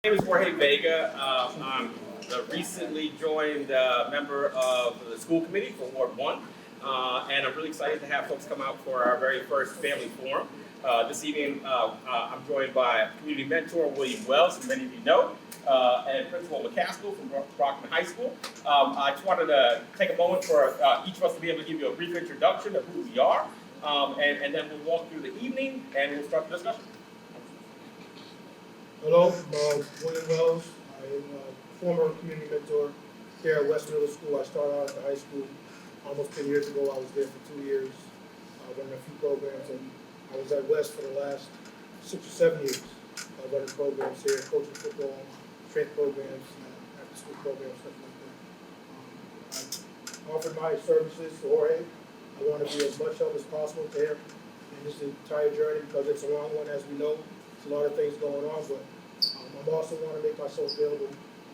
My name is Jorge Vega. I'm the recently joined member of the school committee for Ward 1, and I'm really excited to have folks come out for our very first family forum. This evening, I'm joined by community mentor William Wells, who many of you know, and Principal McCaskill from Brockton High School. I just wanted to take a moment for each of us to be able to give you a brief introduction of who we are, and then we'll walk through the evening and we'll start the discussion. Hello, I'm William Wells. I am a former community mentor here at West Middle School. I started out at the high school almost 10 years ago. I was there for 2 years, running a few programs, and I was at West for the last 6 or 7 years, running programs here, coaching football, strength programs, after school programs, stuff like that. I offered my services to Jorge. I want to be as much help as possible to him in this entire journey because it's a long one, as we know. There's a lot of things going on, but I also want to make myself available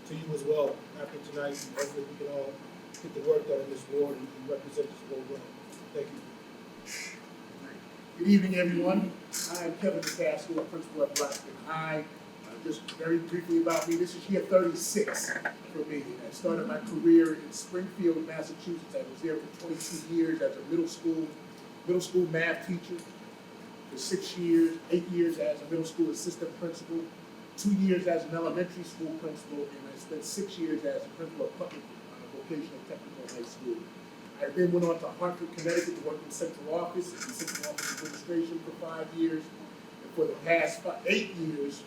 to you as well after tonight. Hopefully we can all get the work done in this ward and represent this ward well. Thank you. Good evening, everyone. I am Kevin McCaskill, principal at Brockton High. Just very briefly about me, this is year 36 for me. I started my career in Springfield, Massachusetts. I was there for 22 years as a middle school math teacher. For 6 years, 8 years as a middle school assistant principal, 2 years as an elementary school principal, and I spent 6 years as a principal of public vocational technical high school. I then went on to Hartford, Connecticut to work in central office and central office administration for 5 years. And for the past 8 years,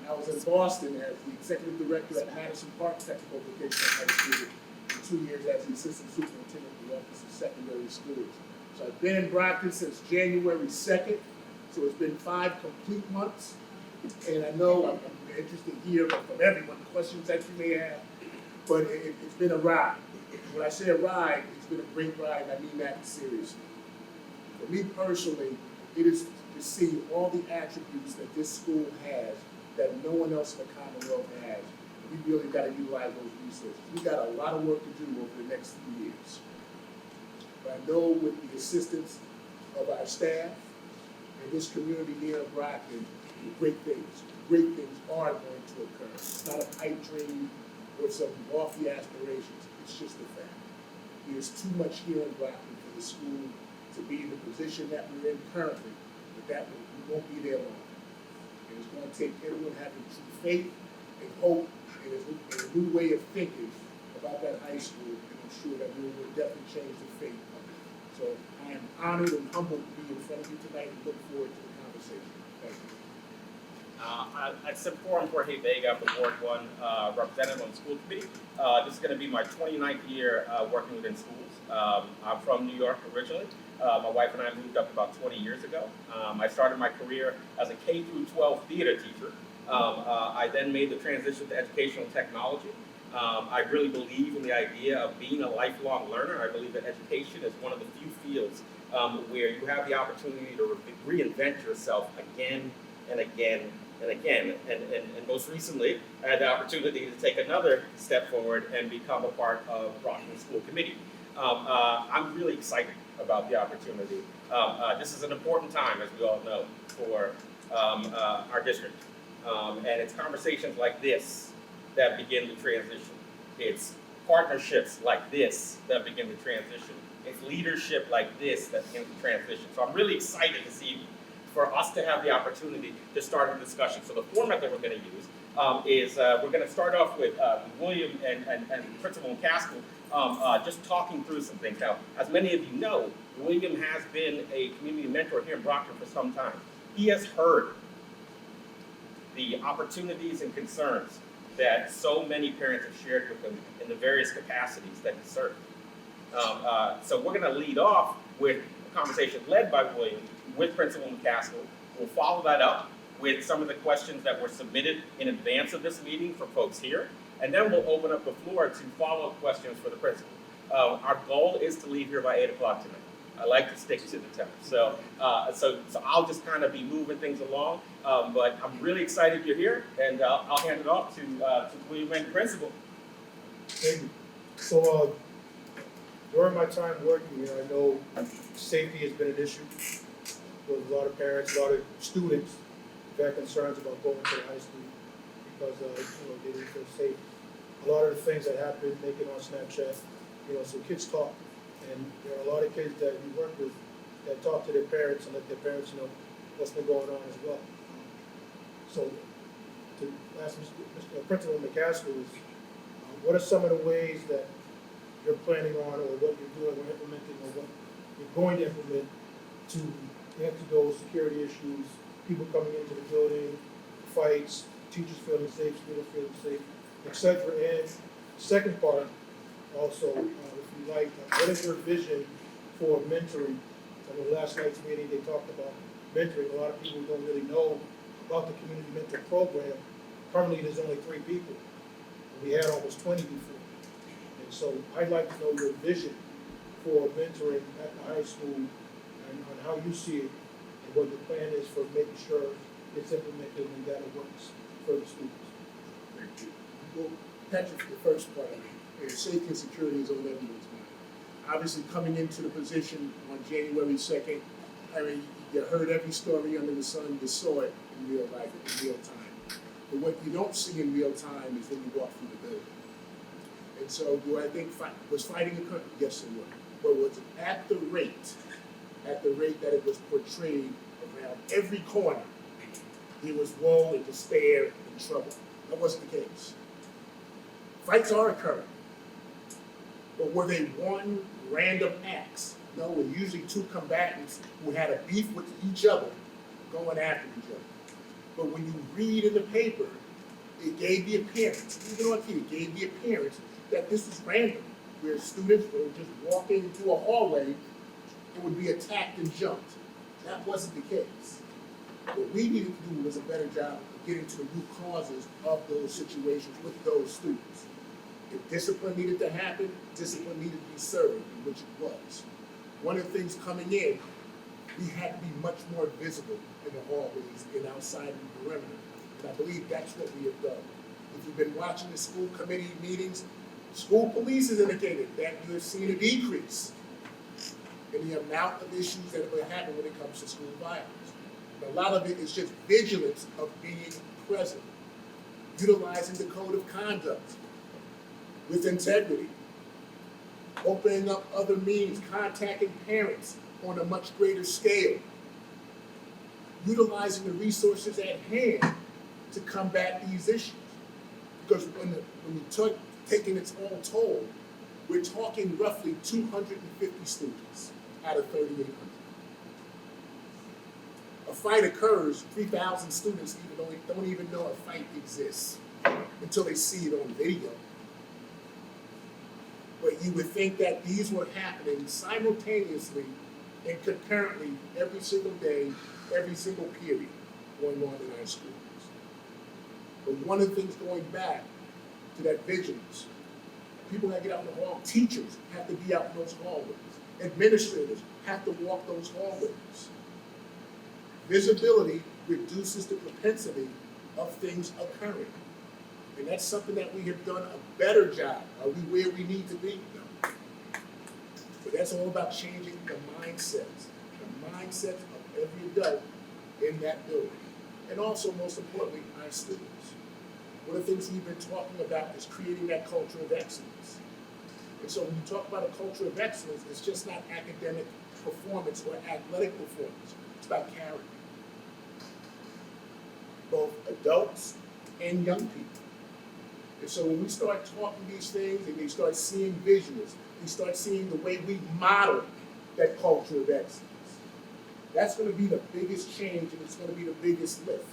I was in Boston as the executive director at Madison Park Technical Vocational High School, and 2 years as the assistant superintendent of the Office of Secondary Schools. So I've been in Brockton since January 2nd. So it's been 5 complete months, and I know I'm interested to hear from everyone questions that you may have, but it's been a ride. When I say a ride, it's been a great ride, and I mean that seriously. For me personally, it is to see all the attributes that this school has that no one else in the Commonwealth has. We really got to utilize those resources. We got a lot of work to do over the next few years. But I know with the assistance of our staff, in this community here in Brockton, great things are going to occur. It's not a pipe dream or some lofty aspirations. It's just a fact. There's too much here in Brockton for the school to be in the position that we're in currently, but we won't be there long. And it's going to take everyone having true faith and hope and a new way of thinking about that high school, and I'm sure that we will definitely change the fate of it. So I am honored and humbled to be in front of you tonight and look forward to the conversation. Thank you. I support Jorge Vega, I'm the Ward 1 representative on the school committee. This is going to be my 29th year working within schools. I'm from New York originally. My wife and I moved up about 20 years ago. I started my career as a K-12 theater teacher. I then made the transition to educational technology. I really believe in the idea of being a lifelong learner. I believe that education is one of the few fields where you have the opportunity to reinvent yourself again and again and again. And most recently, I had the opportunity to take another step forward and become a part of Brockton School Committee. I'm really excited about the opportunity. This is an important time, as we all know, for our district. And it's conversations like this that begin the transition. It's partnerships like this that begin the transition. It's leadership like this that begins the transition. So I'm really excited this evening for us to have the opportunity to start a discussion. So the format that we're going to use is we're going to start off with William and Principal McCaskill just talking through some things. Now, as many of you know, William has been a community mentor here in Brockton for some time. He has heard the opportunities and concerns that so many parents have shared with him in the various capacities that he served. So we're going to lead off with a conversation led by William with Principal McCaskill. We'll follow that up with some of the questions that were submitted in advance of this meeting from folks here, and then we'll open up the floor to follow-up questions for the principal. Our goal is to leave here by 8 o'clock tonight. I like to stick to the time. So I'll just kind of be moving things along, but I'm really excited you're here, and I'll hand it off to William and the principal. Thank you. So during my time working here, I know safety has been an issue with a lot of parents, a lot of students who've had concerns about going to the high school because, they didn't feel safe. A lot of the things that happen, make it on Snapchat, so kids talk. And there are a lot of kids that we work with that talk to their parents and let their parents know what's been going on as well. So to ask Mr. Principal McCaskill is, what are some of the ways that you're planning on, or what you're doing or implementing, or what you're going to implement to answer those security issues, people coming into the building, fights, teachers feeling safe, students feeling safe, etc. And second part, also, if you like, what is your vision for mentoring? I know last night's meeting they talked about mentoring. A lot of people don't really know about the community mentor program. Currently, there's only 3 people. We had almost 20 before. And so I'd like to know your vision for mentoring at the high school and on how you see it and what your plan is for making sure it's implemented and that it works for the students. Thank you. Well, Patrick, the first part, safety and security is on everyone's mind. Obviously, coming into the position on January 2nd, you heard every story under the sun, you saw it in real life, in real time. But what you don't see in real time is when you walk through the building. And so, do I think was fighting occurring? Yes, it was. But was it at the rate that it was portrayed around every corner? He was woe and despair and trouble. That wasn't the case. Fights are occurring. But were they one random acts? No, we're usually 2 combatants who had a beef with each other, going after each other. But when you read in the paper, it gave the appearance, even on TV, it gave the appearance that this was random, where students were just walking through a hallway and would be attacked and jumped. That wasn't the case. What we needed to do was a better job of getting to the root causes of those situations with those students. If discipline needed to happen, discipline needed to be served, which it was. One of the things coming in, we had to be much more visible in the hallways and outside of the perimeter. And I believe that's what we have done. If you've been watching the school committee meetings, school police has indicated that you have seen a decrease in the amount of issues that have happened when it comes to school violence. And a lot of it is just vigilance of being present, utilizing the code of conduct with integrity, opening up other means, contacting parents on a much greater scale, utilizing the resources at hand to combat these issues. Because when we taking its all toll, we're talking roughly 250 students out of 3,800. A fight occurs, 3,000 students don't even know a fight exists until they see it on video. But you would think that these were happening simultaneously and concurrently every single day, every single period going on in our schools. But one of the things going back to that vigilance, people that get out in the hall, teachers have to be out in those hallways. Administrators have to walk those hallways. Visibility reduces the propensity of things occurring. And that's something that we have done a better job. Are we where we need to be? No. But that's all about changing the mindsets of every adult in that building. And also, most importantly, our students. One of the things we've been talking about is creating that culture of excellence. And so when you talk about a culture of excellence, it's just not academic performance or athletic performance. It's about character. Both adults and young people. And so when we start talking these things and they start seeing visuals, we start seeing the way we model that culture of excellence, that's going to be the biggest change and it's going to be the biggest lift.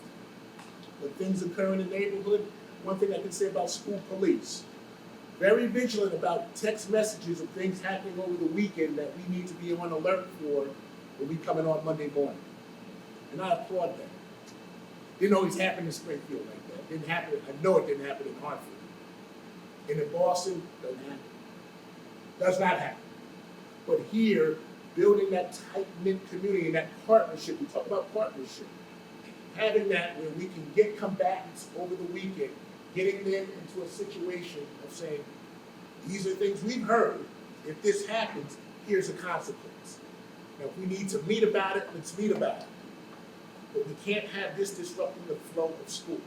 When things occur in the neighborhood, one thing I can say about school police, very vigilant about text messages of things happening over the weekend that we need to be on alert for when we come in on Monday morning. And I applaud that. Didn't always happen in Springfield like that. Didn't happen. I know it didn't happen in Hartford. And in Boston, doesn't happen. Does not happen. But here, building that tight-knit community and that partnership, we talk about partnership, having that where we can get combatants over the weekend, getting them into a situation of saying, these are things we've heard. If this happens, here's a consequence. Now, if we need to meet about it, let's meet about it. But we can't have this disrupting the flow of school.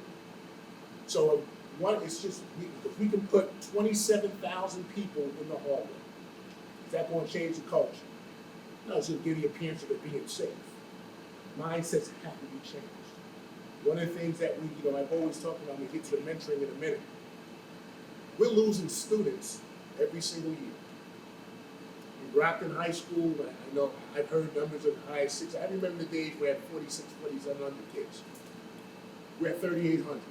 So one, it's just, if we can put 27,000 people in the hallway, is that gonna change the culture? No, it's gonna give you the appearance of it being safe. Mindsets have to be changed. One of the things that I've always talked about, when we get to the mentoring in a minute, we're losing students every single year. In Brockton High School, I know I've heard numbers as high as 6. I remember the days we had 46, 4,700 kids. We're at 3,800.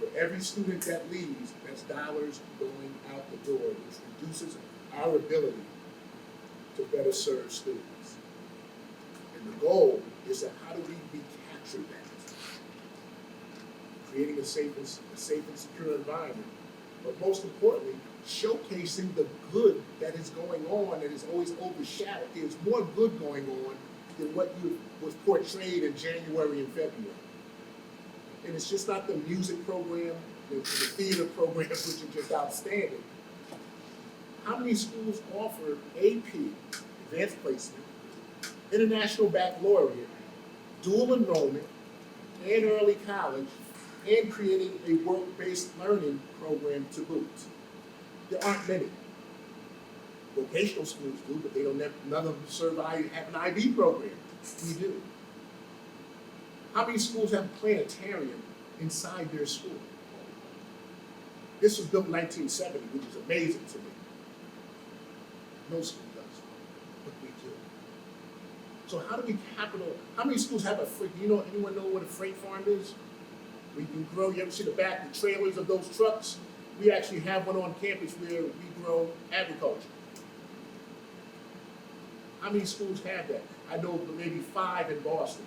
For every student that leaves, that's dollars going out the door, which reduces our ability to better serve students. And the goal is that how do we recapture that? Creating a safe and secure environment, but most importantly, showcasing the good that is going on that is always overshadowed. There's more good going on than what was portrayed in January and February. And it's just not the music program, the theater programs, which are just outstanding. How many schools offer AP, advanced placement, international baccalaureate, dual enrollment, and early college, and creating a work-based learning program to boot? There aren't many. Vocational schools do, but none of them have an IB program. We do. How many schools have a planetarium inside their school? This was built in 1970, which is amazing to me. No school does, but we do. So how many schools have a freight? Anyone know what a freight farm is? We can grow, you ever see the back, the trailers of those trucks? We actually have one on campus where we grow agriculture. How many schools have that? I know maybe 5 in Boston.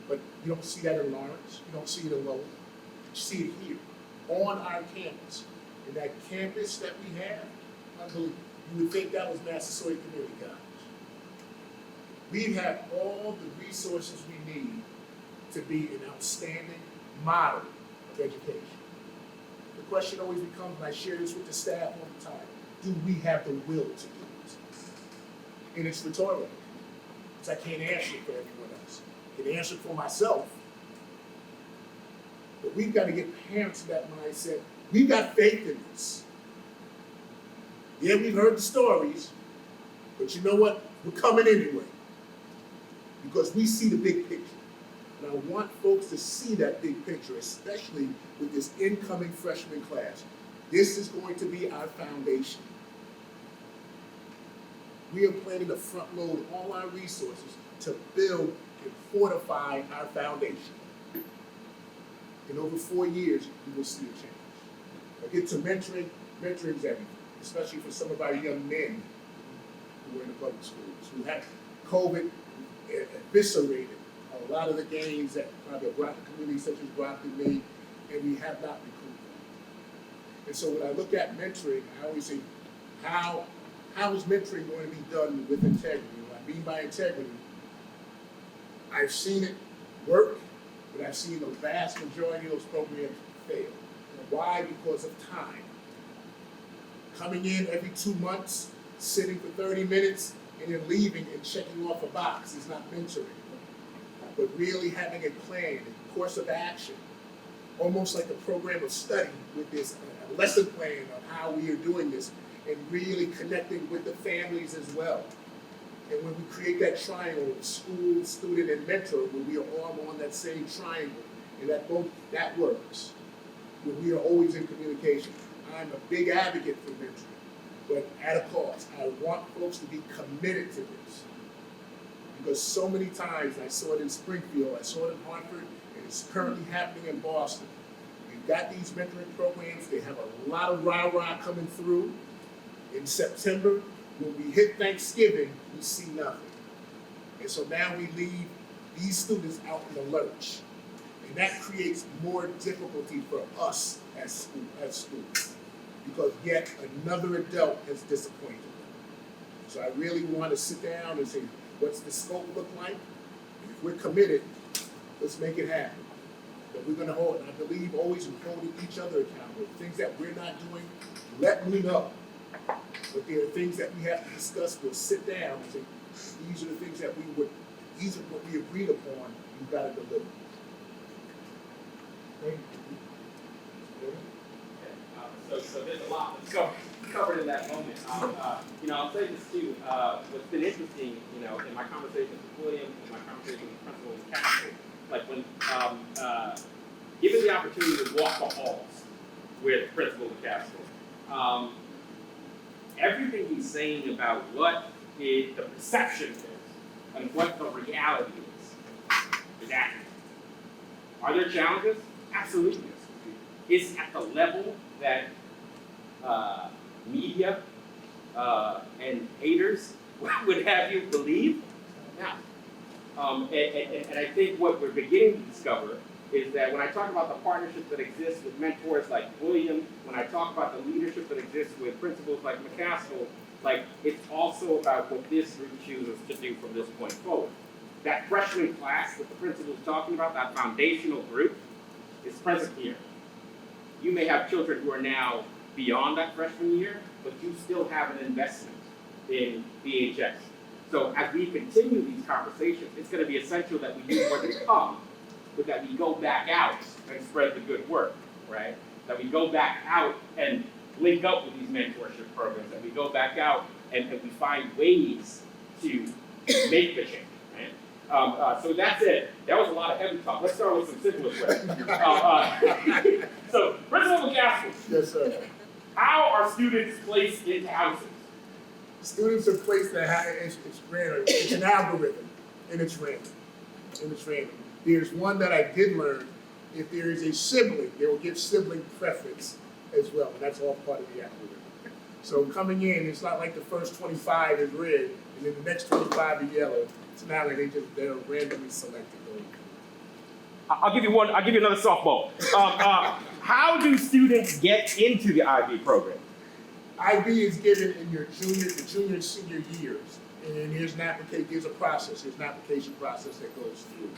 But you don't see that in Lawrence, you don't see it in Lowell. You see it here, on our campus. And that campus that we have, unbelievable. You would think that was Massasoit Community College. We have all the resources we need to be an outstanding model of education. The question always becomes, and I share this with the staff all the time, do we have the will to do it? And it's rhetorical, because I can't answer it for everyone else. I can answer it for myself. But we've got to get parents to that mindset. We've got faith in this. Yeah, we've heard the stories, but you know what? We're coming anyway. Because we see the big picture. And I want folks to see that big picture, especially with this incoming freshman class. This is going to be our foundation. We are planning to front load all our resources to build and fortify our foundation. In over 4 years, you will see a change. I get to mentoring is everything, especially for some of our young men who are in the public schools, who had COVID eviscerated a lot of the gains that probably a Brockton community such as Brockton made, and we have not recouped them. And so when I look at mentoring, I always say, how is mentoring going to be done with integrity? What I mean by integrity, I've seen it work, but I've seen the vast majority of those programs fail. And why? Because of time. Coming in every 2 months, sitting for 30 minutes, and then leaving and checking off a box is not mentoring. But really having a plan, a course of action, almost like a program of study with this a lesson plan of how we are doing this, and really connecting with the families as well. And when we create that triangle of school, student, and mentor, when we are all on that same triangle, and that works, when we are always in communication. I'm a big advocate for mentoring, but at a cost. I want folks to be committed to this. Because so many times, I saw it in Springfield, I saw it in Hartford, and it's currently happening in Boston. We've got these mentoring programs, they have a lot of rah-rah coming through. In September, when we hit Thanksgiving, we see nothing. And so now we leave these students out in the lurch. And that creates more difficulty for us as schools. Because yet another adult has disappointed them. So I really want to sit down and say, what's the scope look like? And if we're committed, let's make it happen. But we're going to hold, and I believe always in holding each other accountable. Things that we're not doing, let me know. But there are things that we have to discuss. We'll sit down and say, these are the things that these are what we agreed upon, you've got to deliver. Thank you. So there's a lot that's covered in that moment. I'll say this too. What's been interesting, in my conversations with William, in my conversations with Principal and Council, like when given the opportunity to walk the halls with Principal and Council, everything he's saying about what the perception is and what the reality is accurate. Are there challenges? Absolutely. Is at the level that media and haters would have you believe? No. And I think what we're beginning to discover is that when I talk about the partnerships that exist with mentors like William, when I talk about the leadership that exists with principals like McCaskill, it's also about what this group chooses to do from this point forward. That freshman class that the principal is talking about, that foundational group, is present here. You may have children who are now beyond that freshman year, but you still have an investment in BHS. So as we continue these conversations, it's going to be essential that we do more than come, but that we go back out and spread the good work, right? That we go back out and link up with these mentorship programs, that we go back out and we find ways to make the change, right? So that's it. That was a lot of heavy talk. Let's start with some simplest questions. So, Principal McCaskill. Yes, sir. How are students placed into houses? Students are placed in it's random. It's an algorithm, and it's random. There's one that I did learn. If there is a sibling, they will give sibling preference as well, and that's all part of the algorithm. So coming in, it's not like the first 25 is red, and then the next 25 is yellow. So now they're randomly selected. I'll give you one. I'll give you another softball. How do students get into the IB program? IB is given in your junior and senior years, and there's an application. There's a process. There's an application process that goes through.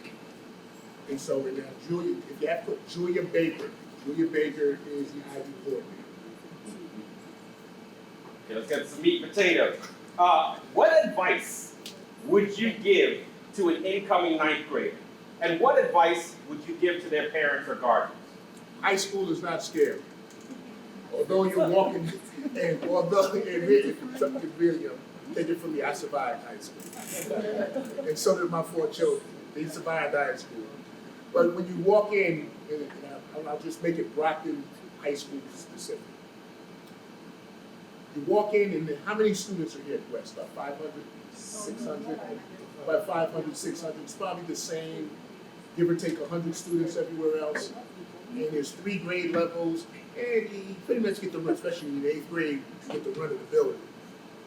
And so, if you have to put Julia Baker is the IB coordinator. Okay, let's get some meat and potatoes. What advice would you give to an incoming ninth grader? And what advice would you give to their parents or guardians? High school is not scary. Although you're walking, and really, take it from me, I survived high school. And so did my 4 children. They survived high school. But when you walk in, and I'll just make it Brockton High School specific. You walk in, and how many students are here at West? About 500, 600? About 500, 600. It's probably the same, give or take 100 students everywhere else. And there's 3 grade levels, and you pretty much get the run, especially in the 8th grade, you get the run of the building.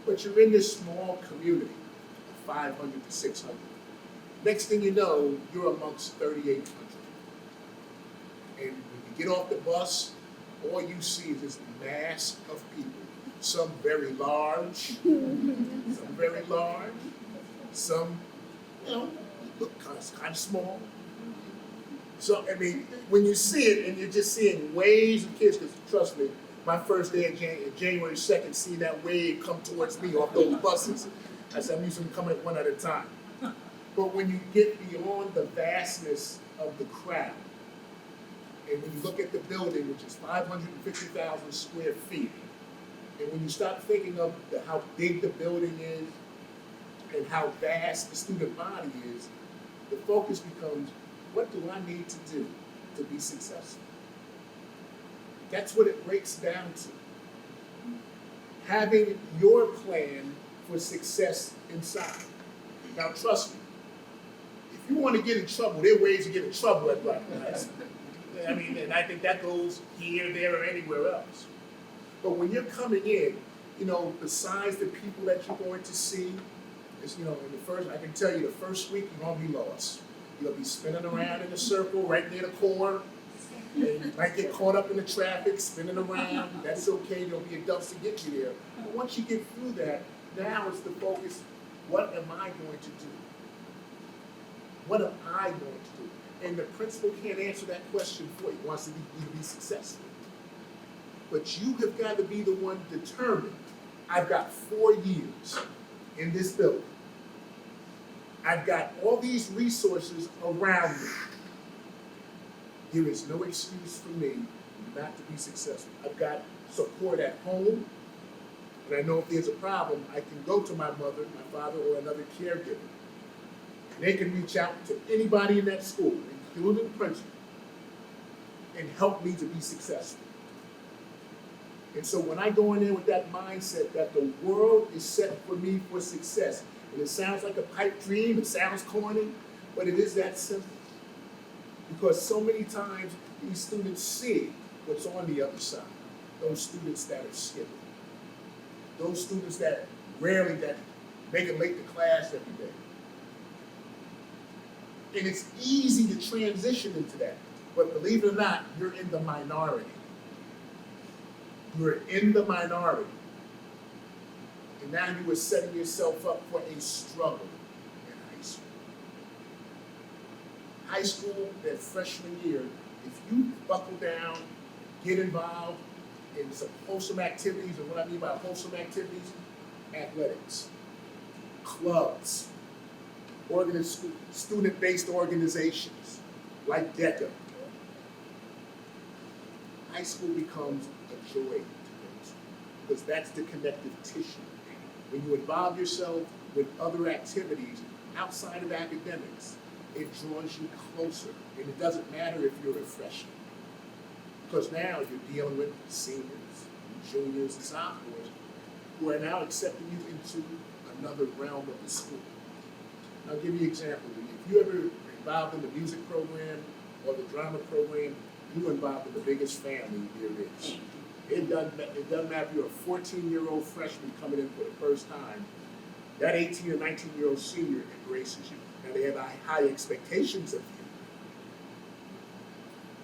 But you're in this small community of 500 to 600. Next thing you know, you're amongst 3,800. And when you get off the bus, all you see is this mass of people. Some very large, some, look kind of small. So, when you see it, and you're just seeing waves of kids, because trust me, my first day of January 2nd, seeing that wave come towards me off those buses, I said, I'm used to them coming one at a time. But when you get beyond the vastness of the crowd, and when you look at the building, which is 550,000 square feet, and when you start thinking of how big the building is and how vast the student body is, the focus becomes, what do I need to do to be successful? That's what it breaks down to. Having your plan for success inside. Now trust me, if you want to get in trouble, there are ways to get in trouble at Brockton High School. And I think that goes here, there, or anywhere else. But when you're coming in, besides the people that you're going to see, I can tell you the first week you're going to be lost. You'll be spinning around in a circle right near the core, and you might get caught up in the traffic, spinning around. That's okay, there'll be adults to get you there. But once you get through that, now it's the focus, what am I going to do? What am I going to do? And the principal can't answer that question for you. He wants you to be successful. But you have got to be the one determined. I've got 4 years in this building. I've got all these resources around me. There is no excuse for me not to be successful. I've got support at home, and I know if there's a problem, I can go to my mother, my father, or another caregiver. And they can reach out to anybody in that school, including the principal, and help me to be successful. And so when I go in there with that mindset that the world is set for me for success, and it sounds like a pipe dream, it sounds corny, but it is that simple. Because so many times these students see what's on the other side. Those students that are skipping. Those students that rarely that make it late to class every day. And it's easy to transition into that. But believe it or not, you're in the minority. You're in the minority. And now you are setting yourself up for a struggle in high school. High school, that freshman year, if you buckle down, get involved in some wholesome activities, and what I mean by wholesome activities, athletics, clubs, student-based organizations like DECA. High school becomes a joy to go to because that's the connective tissue. When you involve yourself with other activities outside of academics, it draws you closer. And it doesn't matter if you're a freshman. Because now you're dealing with seniors, juniors, and sophomores who are now accepting you into another realm of the school. I'll give you an example. If you ever involved in the music program or the drama program, you're involved in the biggest family there is. It doesn't matter if you're a 14-year-old freshman coming in for the first time. That 18 or 19-year-old senior embraces you. Now they have high expectations of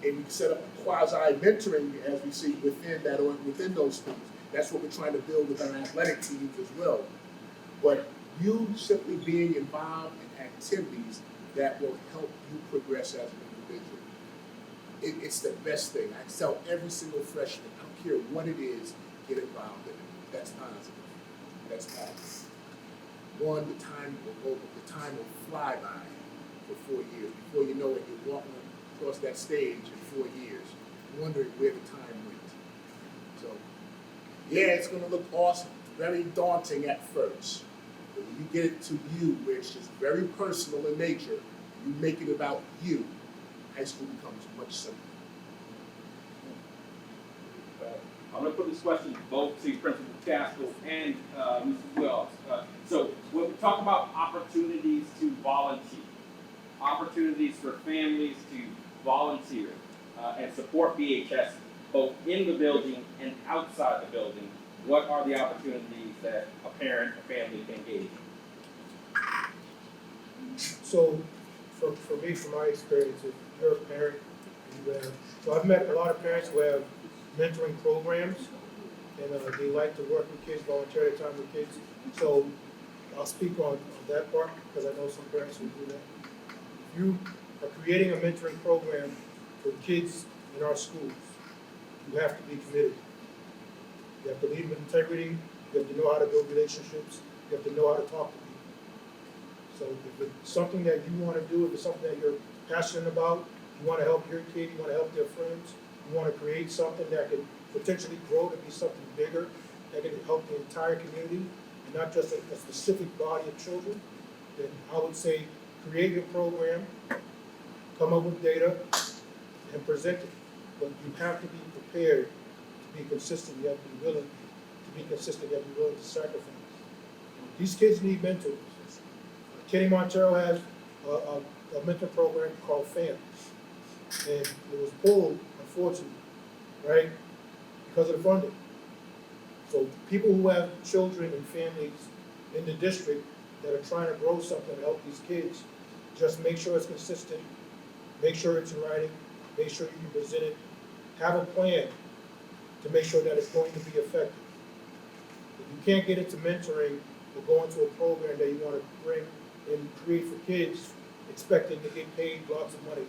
you. And we set up quasi-mentoring, as we see, within those things. That's what we're trying to build with our athletic teams as well. But you simply being involved in activities that will help you progress as an individual. It's the best thing. I tell every single freshman, I don't care what it is, get involved in it. That's positive. That's positive. One, the time will fly by for 4 years. Before you know it, you're walking across that stage in 4 years, wondering where the time went. So, yeah, it's going to look awesome. Very daunting at first. But when you get it to you, where it's just very personal in nature, you make it about you, high school becomes much simpler. I'm going to put this question both to Principal Castle and Mrs. Wells. So when we talk about opportunities to volunteer, opportunities for families to volunteer and support BHS both in the building and outside the building, what are the opportunities that a parent, a family can engage in? So, for me, from my experience, if you're a parent, so I've met a lot of parents who have mentoring programs, and they like to work with kids, volunteer their time with kids. So I'll speak on that part because I know some parents who do that. If you are creating a mentoring program for kids in our schools, you have to be committed. You have to lead with integrity. You have to know how to build relationships. You have to know how to talk to people. So if it's something that you want to do, if it's something that you're passionate about, you want to help your kid, you want to help their friends, you want to create something that can potentially grow to be something bigger, that can help the entire community, and not just a specific body of children, then I would say create your program, come up with data, and present it. But you have to be prepared to be consistent. You have to be willing to be consistent. You have to be willing to sacrifice. These kids need mentors. Kenny Montero has a mentor program called FAM. And it was pulled, unfortunately, right, because of the funding. So people who have children and families in the district that are trying to grow something to help these kids, just make sure it's consistent, make sure it's in writing, make sure you can present it, have a plan to make sure that it's going to be effective. If you can't get into mentoring or go into a program that you want to bring and create for kids, expecting to get paid lots of money,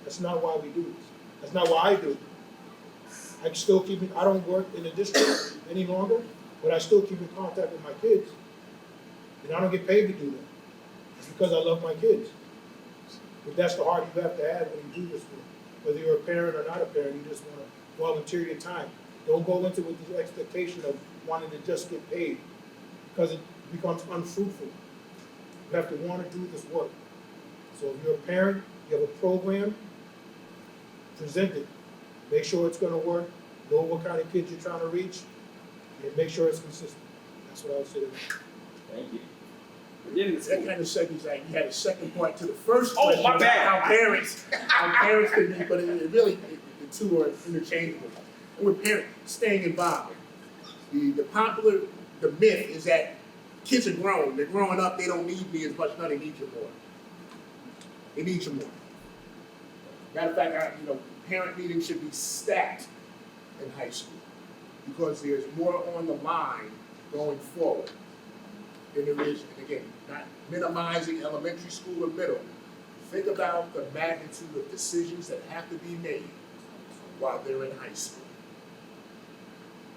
that's not why we do this. That's not why I do it. I still keep I don't work in the district any longer, but I still keep in contact with my kids. And I don't get paid to do that. It's because I love my kids. But that's the heart you have to have when you do this work. whether you're a parent or not a parent, you just want to volunteer your time. Don't go into it with the expectation of wanting to just get paid, because it becomes unfruitful. You have to want to do this work. So if you're a parent, you have a program, present it. Make sure it's going to work. Know what kind of kids you're trying to reach, and make sure it's consistent. That's what I would say to them. Thank you. That kind of segues, like, you had a second part to the first Oh, question. my bad. How parents can be, but it really, the two are interchangeable. And with parents, staying involved. The myth is that kids are grown, they're growing up, they don't need me as much, no, they need you more. They need you more. Matter of fact, parent meetings should be stacked in high school, because there's more on the line going forward than there is, and again, not minimizing elementary school or middle. Think about the magnitude of decisions that have to be made while they're in high school.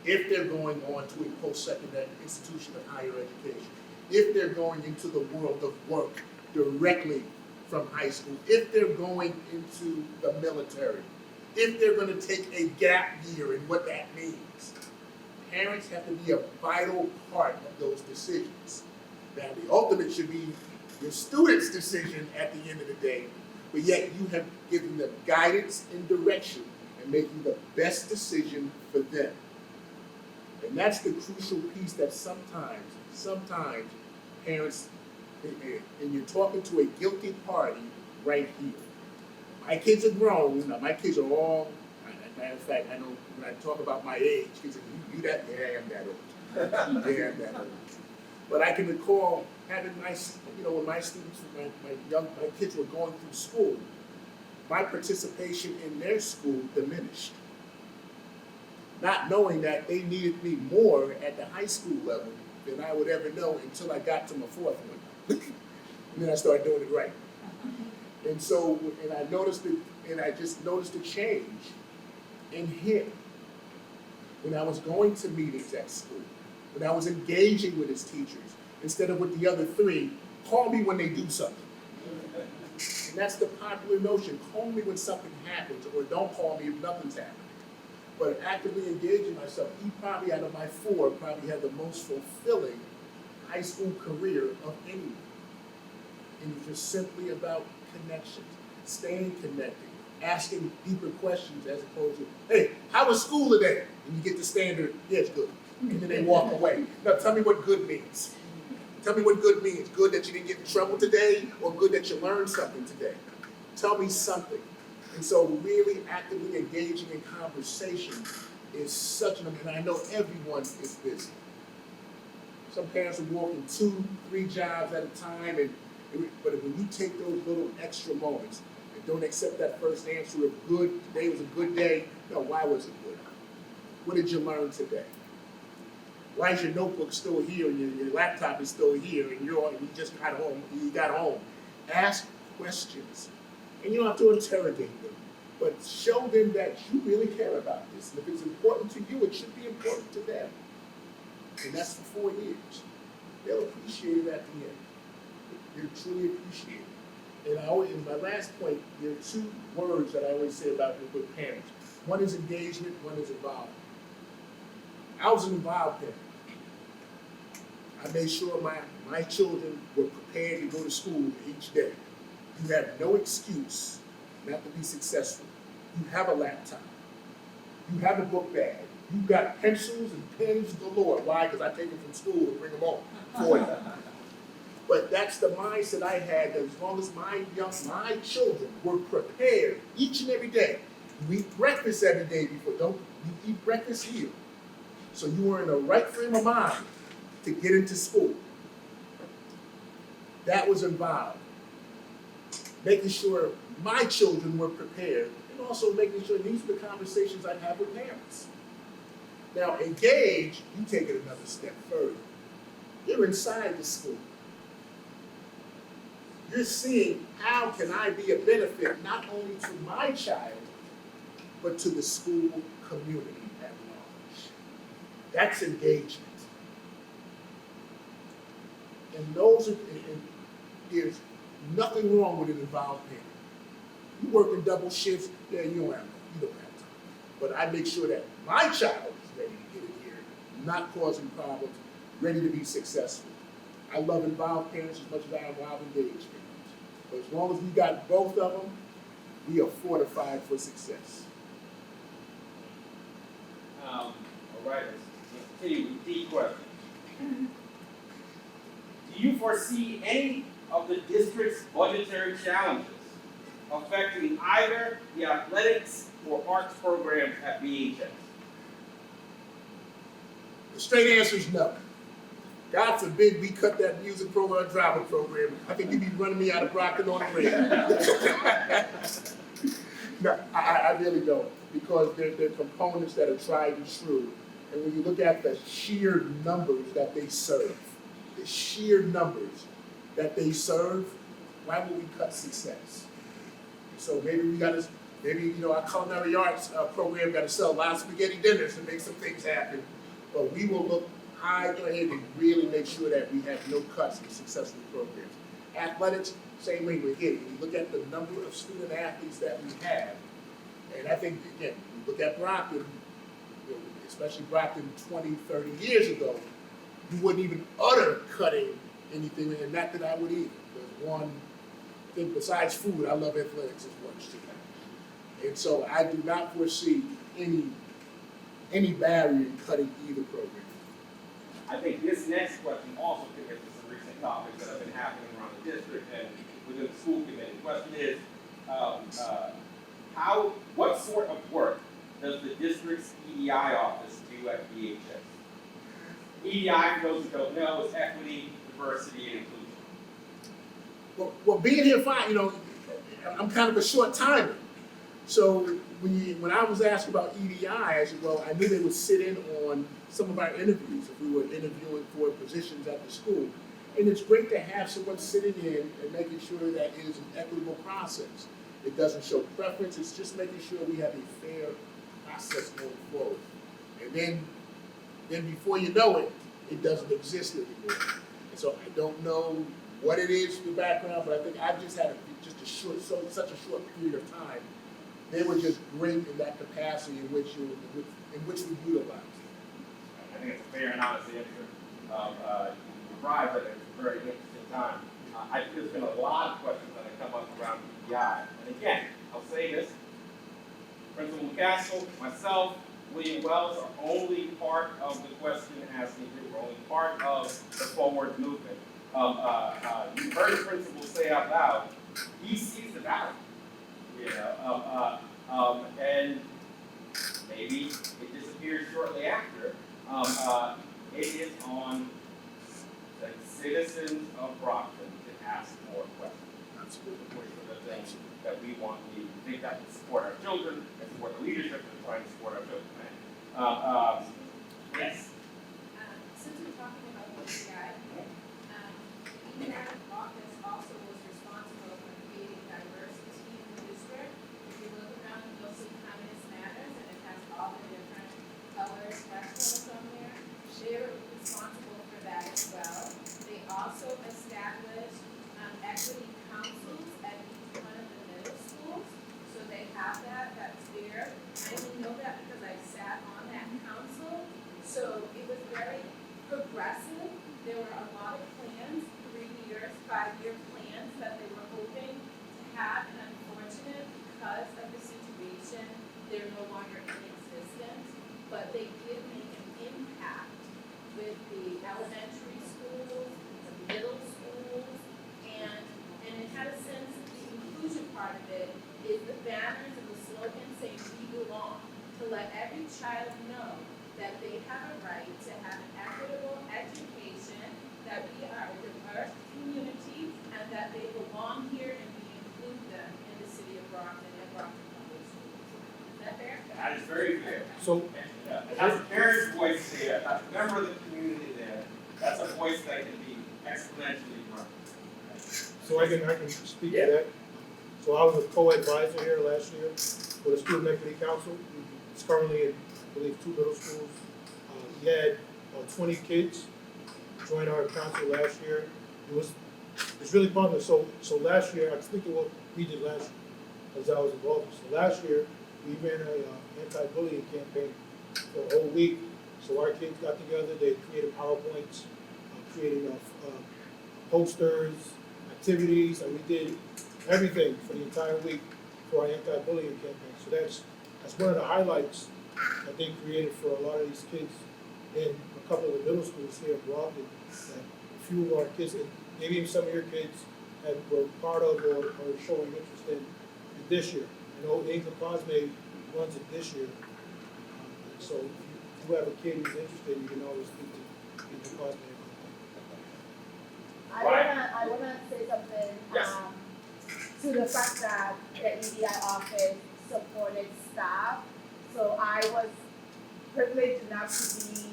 If they're going on to a post-secondary institution of higher education, if they're going into the world of work directly from high school, if they're going into the military, if they're going to take a gap year and what that means. Parents have to be a vital part of those decisions. Now, the ultimate should be your student's decision at the end of the day, but yet you have given them guidance and direction and making the best decision for them. And that's the crucial piece that sometimes parents, and you're talking to a guilty party right here. My kids are grown, my kids are all, matter of fact, I know when I talk about my age, kids say, you that, yeah, I'm that old. Yeah, I'm that old. But I can recall having when my students, my kids were going through school, my participation in their school diminished. Not knowing that they needed me more at the high school level than I would ever know until I got to my fourth one. And then I started doing it right. And so, and I just noticed a change in him when I was going to meetings at school, when I was engaging with his teachers, instead of with the other three, call me when they do something. And that's the popular notion, call me when something happens, or don't call me if nothing's happening. But actively engaging myself, he probably, out of my four, probably had the most fulfilling high school career of anyone. And it's just simply about connections, staying connected, asking deeper questions as opposed to, hey, how was school today? And you get the standard, yeah, it's good. And then they walk away. Now tell me what good means. Tell me what good means. Good that you didn't get in trouble today, or good that you learned something today? Tell me something. And so really actively engaging in conversation is such and I know everyone is busy. Some parents are working 2, 3 jobs at a time, but when you take those little extra moments and don't accept that first answer of good, today was a good day, no, why was it good? What did you learn today? Why is your notebook still here and your laptop is still here and you just got home? Ask questions. And you don't have to interrogate them, but show them that you really care about this. And if it's important to you, it should be important to them. And that's for 4 years. They'll appreciate it at the end. They'll truly appreciate it. And in my last point, there are 2 words that I always say about with parents. One is engagement, one is involvement. I was an involved parent. I made sure my children were prepared to go to school each day. You have no excuse not to be successful. You have a laptop. You have a book bag. You've got pencils and pens galore. Why? Because I take them from school and bring them home for you. But that's the mindset I had, that as long as my children were prepared each and every day. You eat breakfast every day you eat breakfast here. So you were in the right frame of mind to get into school. That was involved. Making sure my children were prepared, and also making sure these are the conversations I have with parents. Now, engage, you take it another step further. You're inside the school. You're seeing how can I be a benefit not only to my child, but to the school community at large. That's engagement. And there's nothing wrong with an involved parent. You working double shifts, yeah, you don't have time. But I make sure that my child is ready to get in here, not causing problems, ready to be successful. I love involved parents as much as I love engaged parents. But as long as we got both of them, we are fortified for success. All right, let's continue with D question. Do you foresee any of the district's budgetary challenges affecting either the athletics or arts programs at BHS? The straight answer is no. God forbid we cut that music program or drama program. I think you'd be running me out of Brockton on the radio. No, I really don't, because they're components that are tried and true. And when you look at the sheer numbers that they serve, why would we cut success? So maybe our culinary arts program got to sell a lot of spaghetti dinners to make some things happen. But we will look high ahead and really make sure that we have no cuts in successful programs. Athletics, same way we're here. When you look at the number of student athletes that we have, and I think, again, we look at Brockton, especially Brockton 20, 30 years ago, you wouldn't even utter cutting anything, and not that I would either. There's one thing besides food, I love athletics as much too. And so I do not foresee any barrier in cutting either program. I think this next question also connects to some recent topics that have been happening around the district and within the school committee. The question is, what sort of work does the district's EDI office do at BHS? EDI, for those who don't know, is equity, diversity, and inclusion. Well, being here fine, I'm kind of a short timer. So when I was asked about EDI, I said, well, I knew they would sit in on some of our interviews if we were interviewing for positions at the school. And it's great to have someone sitting in and making sure that it is an equitable process. It doesn't show preference, it's just making sure we have a fair process going forward. And then before you know it, it doesn't exist anymore. And so I don't know what it is, the background, but I think I've just had such a short period of time. They were just great in that capacity in which we utilize. I think it's a fair and honest answer. You arrived at a very interesting time. I think there's been a lot of questions that have come up around EDI. And again, I'll say this, Principal McCaskill, myself, William Wells are only part of the question asking group. We're only part of the forward movement. You heard the principal say out loud, he sees the value. And maybe it disappears shortly after. It is on the citizens of Brockton to ask more questions. Absolutely. Which are the things that we want. We think that will support our children and support the leadership that's trying to support our children. Yes. Since we're talking about the EDI, EDI office also was responsible for creating diversity in the district. If you look around, you'll see Kindness Matters, and it has all the different colors, textiles on there. They're responsible for that as well. They also established equity councils at each one of the middle schools. So they have that's there. I only know that because I sat on that council. So it was very progressive. There were a lot of plans, 3-year, 5-year plans that they were hoping to have, and unfortunate because of the situation, they're no longer in existence. But they did make an impact with the elementary schools, the middle schools, and it had a sense of the inclusion part of it is the banners and the slogan saying we belong, to let every child know that they have a right to have an equitable education, that we are a diverse community, and that they belong here and we include them in the city of Brockton and Brockton Public Schools. Is that fair? That is very fair. So, That's a parent's voice there, that's a member of the community there, that's a voice that can be exponentially grown. so I can speak to that. So I was a co-advisor here last year for the Student Equity Council. It's currently in, I believe, 2 middle schools. We had 20 kids join our council last year. It's really popular. So last year, I think it was we did last year. as I was involved in. So last year, we ran a anti-bullying campaign for a whole week. So our kids got together, they created PowerPoints, created posters, activities, and we did everything for the entire week for our anti-bullying campaign. So that's one of the highlights that they created for a lot of these kids in a couple of the middle schools here in Brockton. That a few of our kids, and maybe even some of your kids, were part of or showing interest in this year. I know Angel Cosme runs it this year. So if you have a kid who's interested, you can always speak to Angel Cosme about that. I wanna say something, Yes. to the fact that the EDI office supported staff. So I was privileged enough to be,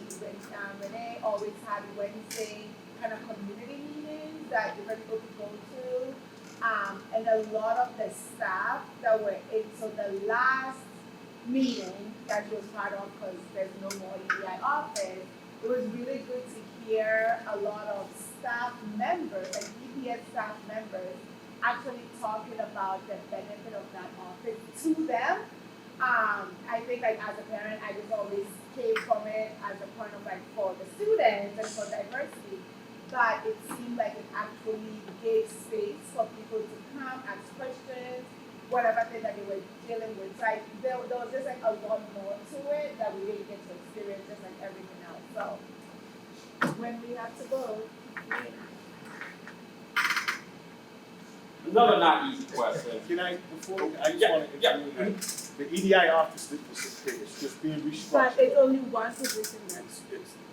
Renee always had Wednesday kind of community meetings that different people could go to. And a lot of the staff that were in, so the last meeting that she was part of, because there's no more EDI office, it was really good to hear a lot of staff members, like EPS staff members, actually talking about the benefit of that office to them. I think like as a parent, I just always came from it as a point of like for the students and for diversity. But it seemed like it actually gave space for people to come, ask questions, whatever thing that they were dealing with. Like there was just like a lot more to it that we didn't get to experience, just like everything else. So when we have to go, Another not easy question. Can I, before, I just Yeah, want to, yeah. the EDI office is just being but restructured. it's only one position that's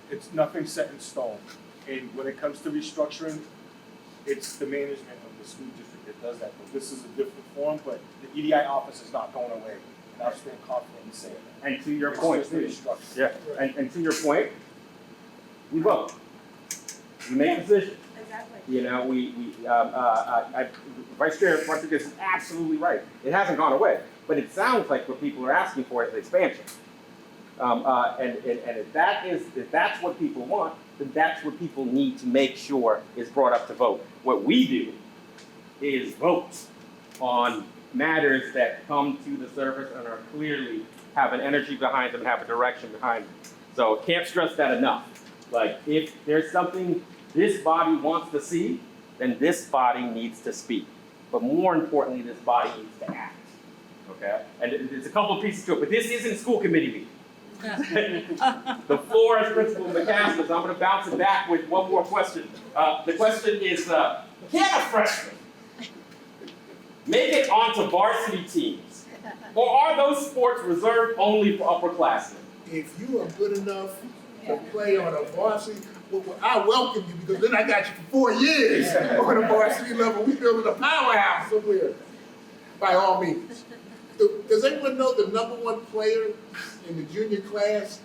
It's nothing set in stone. And when it comes to restructuring, it's the management of the school district that does that. But this is a different form, but the EDI office is not going away. And I'll stand confident in saying that. And to your It's point, just being restructured. yeah, and to your point, we vote. We make decisions. exactly. You know, Vice Chair Rodriguez is absolutely right. It hasn't gone away, but it sounds like what people are asking for is expansion. And if that's what people want, then that's what people need to make sure is brought up to vote. What we do is vote on matters that come to the surface and are clearly have an energy behind them, and have a direction behind them. So can't stress that enough. Like if there's something this body wants to see, then this body needs to speak. But more importantly, this body needs to act. Okay? And there's a couple of pieces to it, but this isn't school committee meeting. The floor is Principal McCaskill, so I'm going to bounce it back with one more question. The question is, can a freshman make it onto varsity teams? Or are those sports reserved only for upperclassmen? If you are good enough to play on a varsity, well, I welcome you because then I got you for 4 years on a varsity level. We building a powerhouse somewhere, by all means. Does anyone know the #1 player in the junior class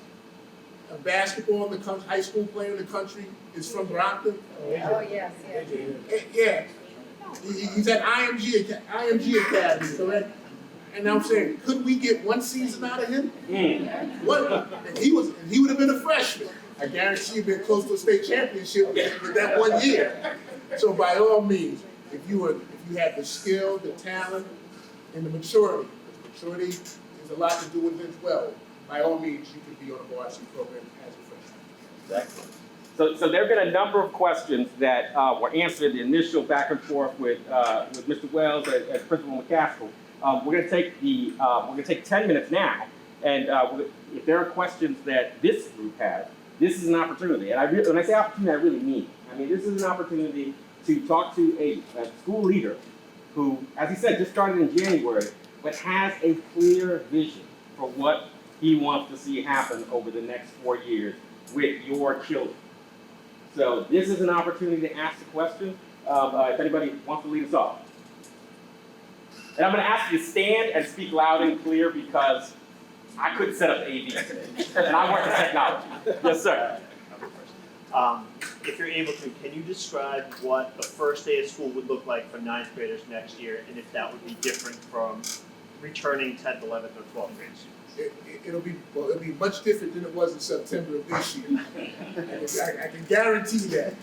of basketball in the high school player in the country is from Brockton? Oh, yes, yes. Yeah. He's at IMG Academy, correct? And I'm saying, could we get one season out of him? What? And he would have been a freshman. I guarantee he'd been close to a state championship with that 1 year. So by all means, if you had the skill, the talent, and the maturity has a lot to do with it as well. By all means, you could be on a varsity program as a freshman. Excellent. So there have been a number of questions that were answered in the initial back and forth with Mr. Wells and Principal McCaskill. We're going to take 10 minutes now, and if there are questions that this group has, this is an opportunity. And when I say opportunity, I really mean it. I mean, this is an opportunity to talk to a school leader who, as he said, just started in January, but has a clear vision for what he wants to see happen over the next 4 years with your children. So this is an opportunity to ask the question. If anybody wants to lead us off. And I'm going to ask you to stand and speak loud and clear because I couldn't set up AV today, and I work in technology. Yes, sir. If you're able to, can you describe what the first day of school would look like for 9th graders next year, and if that would be different from returning 10th, 11th, or 12th grade students? It'll be much different than it was in September of this year. I can guarantee that.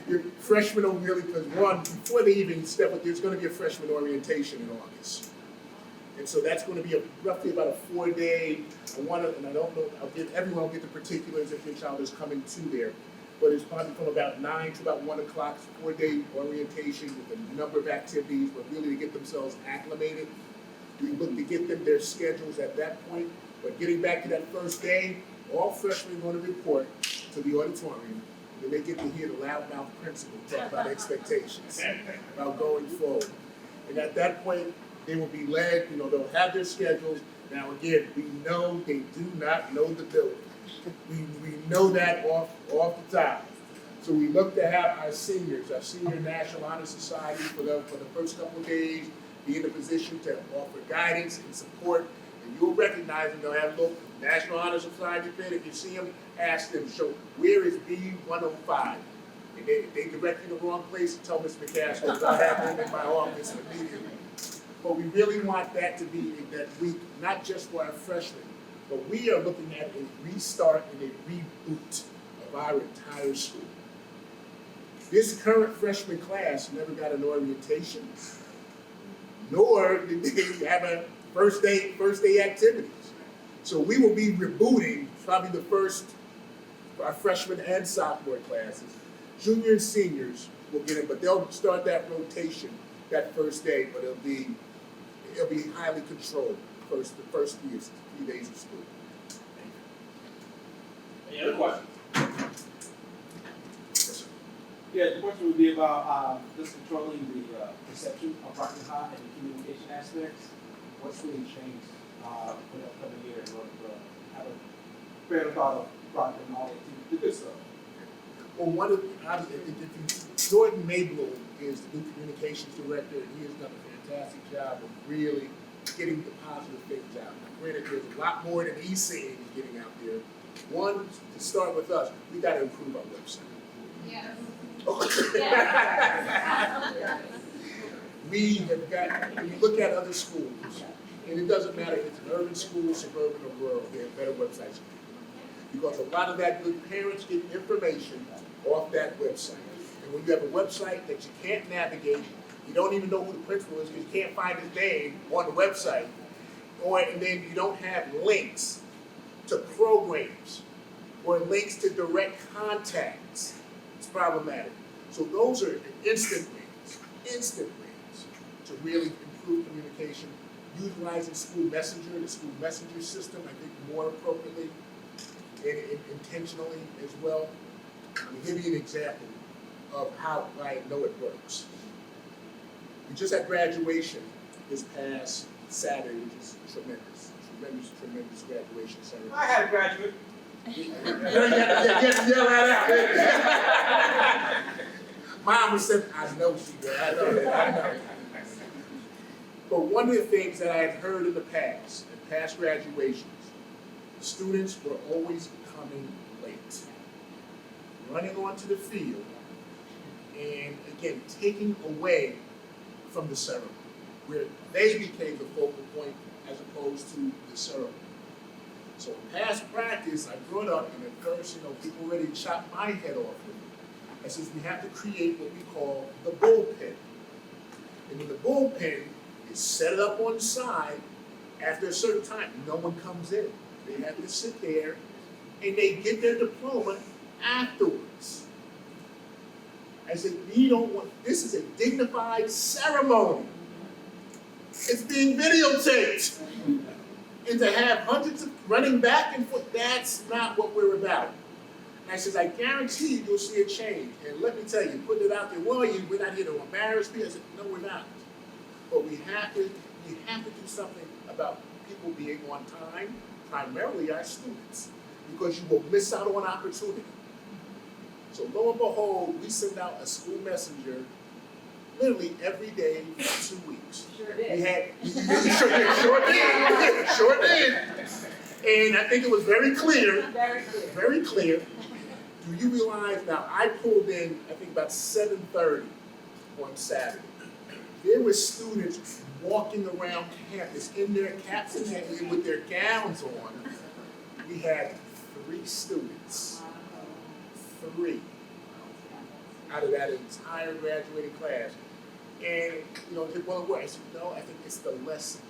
Your freshmen will really, because one, before they even step up, there's going to be a freshman orientation in August. And so that's going to be roughly about a 4-day, and I don't know, everyone will get the particulars if your child is coming to there. But it's probably from about 9 to about 1 o'clock, 4-day orientation with a number of activities, but really to get themselves acclimated. We look to get them their schedules at that point. But getting back to that first day, all freshmen are going to report to the auditorium, and they get to hear the loudmouth principal talk about expectations, about going forward. And at that point, they will be led, they'll have their schedules. Now again, we know they do not know the building. We know that off the top. So we look to have our senior National Honor Society for the first couple of days be in a position to offer guidance and support. And you'll recognize them. They'll have a little National Honor Society pin. If you see them, ask them, where is B105? And if they direct you to the wrong place, tell Ms. McCaskill, I'll have them in my office immediately. But we really want that to be in that week, not just for our freshmen, but we are looking at a restart and a reboot of our entire school. This current freshman class never got an orientation, nor did they have a first day activities. So we will be rebooting probably our freshman and sophomore classes. Junior and seniors will get in, but they'll start that rotation that first day, but it'll be highly controlled the first 3 days of school. Any other questions? Yes, sir. Yeah, the question would be about just controlling the perception of Brockton High and the communication aspects. What's really changed for the upcoming year in order to have a better thought of Brockton and all the good stuff? Well, Jordan Maybloom is the new communications director, and he has done a fantastic job of really getting the positive things out. Granted, there's a lot more than he's saying and getting out there. One, to start with us, we got to improve our website. Yes. We have got, when you look at other schools, and it doesn't matter if it's an urban school, suburban, or rural, they have better websites. Because a lot of that good parents get information off that website. And when you have a website that you can't navigate, you don't even know who the principal is because you can't find his name on the website, and then you don't have links to programs or links to direct contacts, it's problematic. So those are instant ways to really improve communication, utilizing the school messenger system, I think more appropriately and intentionally as well. I'll give you an example of how I know it works. We just had graduation this past Saturday, which is tremendous graduation ceremony. I had a graduate. You get to yell that out. Mom said, I know she did, I know. But one of the things that I've heard in the past, in past graduations, students were always coming late, running onto the field, and again, taking away from the ceremony, where they became the focal point as opposed to the ceremony. So in past practice, I brought up, and at first, people ready to chop my head off with me. I says, we have to create what we call the bullpen. And when the bullpen is set up on the side, after a certain time, no one comes in. They have to sit there, and they get their diploma afterwards. I said, this is a dignified ceremony. It's being videotaped. And to have hundreds of running back and forth, that's not what we're about. And I says, I guarantee you'll see a change. And let me tell you, putting it out there, we're not here to embarrass me. I said, no, we're not. But we have to do something about people being on time, primarily our students, because you will miss out on opportunity. So lo and behold, we send out a school messenger literally every day for 2 weeks. Sure did. We had, sure did. And I think it was very clear. Very clear. Do you realize now, I pulled in, I think about 7:30 on Saturday. There were students walking around campus in their caps and hats with their gowns on. We had 3 students. 3 out of that entire graduating class. And, I said, well, what? I said, no, I think it's the lesson.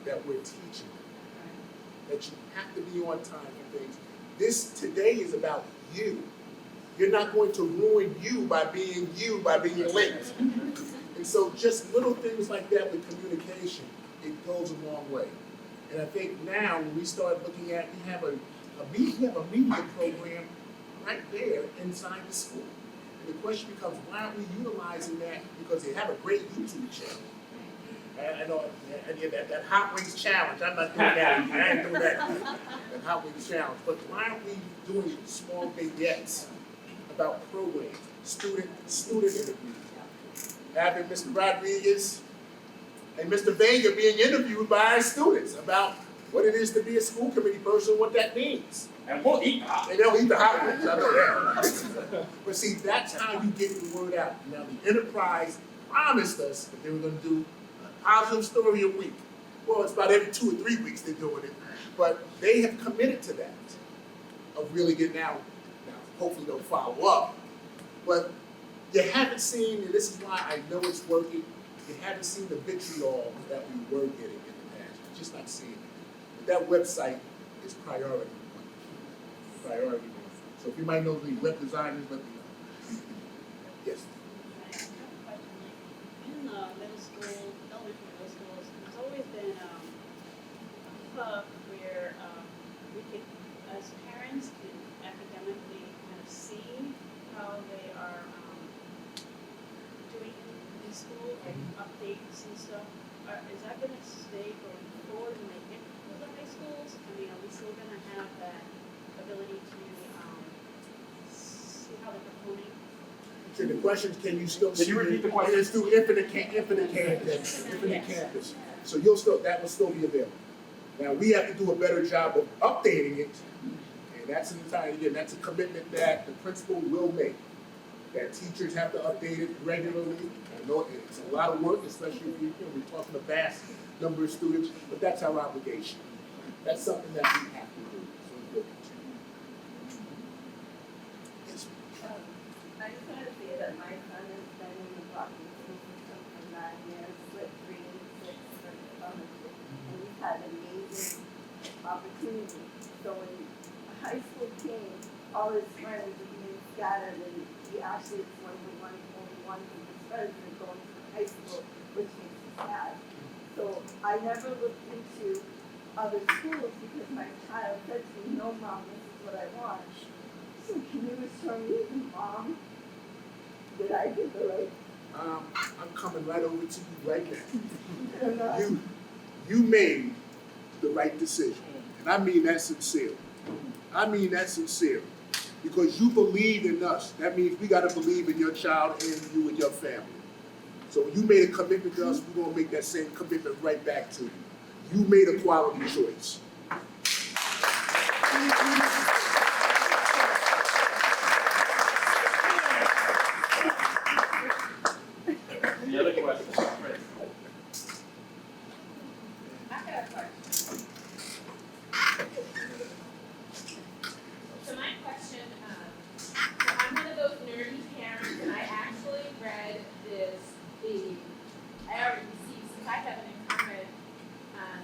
that we're teaching them. That you have to be on time for things. This today is about you. You're not going to ruin you by being late. And so just little things like that with communication, it goes a long way. And I think now when we start looking at, we have a media program right there inside the school. And the question becomes, why aren't we utilizing that? Because they have a great YouTube channel. I know, that Hot Wings Challenge, I'm not doing that, I ain't doing that. That Hot Wings Challenge, but why aren't we doing small vignettes about programs, student interviews? Having Mr. Rodriguez and Mr. Vega being interviewed by our students about what it is to be a school committee person, what that means. And we'll eat the hot. And they'll eat the hot wings, I know that. But see, that's how you get the word out. Now, the enterprise promised us that they were gonna do a positive story a week. Well, it's about every 2 or 3 weeks they're doing it. But they have committed to that, of really getting out. Now, hopefully they'll follow up. But you haven't seen, and this is why I know it's working, you haven't seen the vitriol that we were getting in the past. You're just not seeing it. But that website is priority. Priority. So if you might know the web designers, let me know. Yes. In the middle school, elementary middle schools, there's always been a hub where we could, as parents, can academically kind of see how they are doing in school, like updates and stuff. Is that going to stay going forward when they get to the high schools? I mean, are we still going to have that ability to see how they're performing? So the question is, can you still Can you repeat the question? It's through infinite campus. So you'll still, that will still be available. Now, we have to do a better job of updating it, and that's that's a commitment that the principal will make. That teachers have to update it regularly. I know it's a lot of work, especially if we're talking a vast number of students, but that's our obligation. That's something that we have to do. So we'll continue. Yes. I just wanted to say that my son has been in the Brockton school system for 9 years, split 3 and 6 for the scholarship, and he's had amazing opportunity. So when high school came, all his friends were being scattered, and he actually is one of the only ones of his friends that are going to high school, which makes me sad. So I never looked into other schools because my child said to me, "No, Mom, this is what I want." So can you assure me, Mom, that I did the right? I'm coming right over to you right now. And, You made the right decision, and I mean that sincerely. I mean that sincerely, because you believe in us. That means we got to believe in your child and you and your family. So when you made a commitment to us, we're gonna make that same commitment right back to you. You made a quality choice. Any other questions? I got a question. So my question, so I'm one of those nerdy parents, and I actually read I already received, since I have an incumbent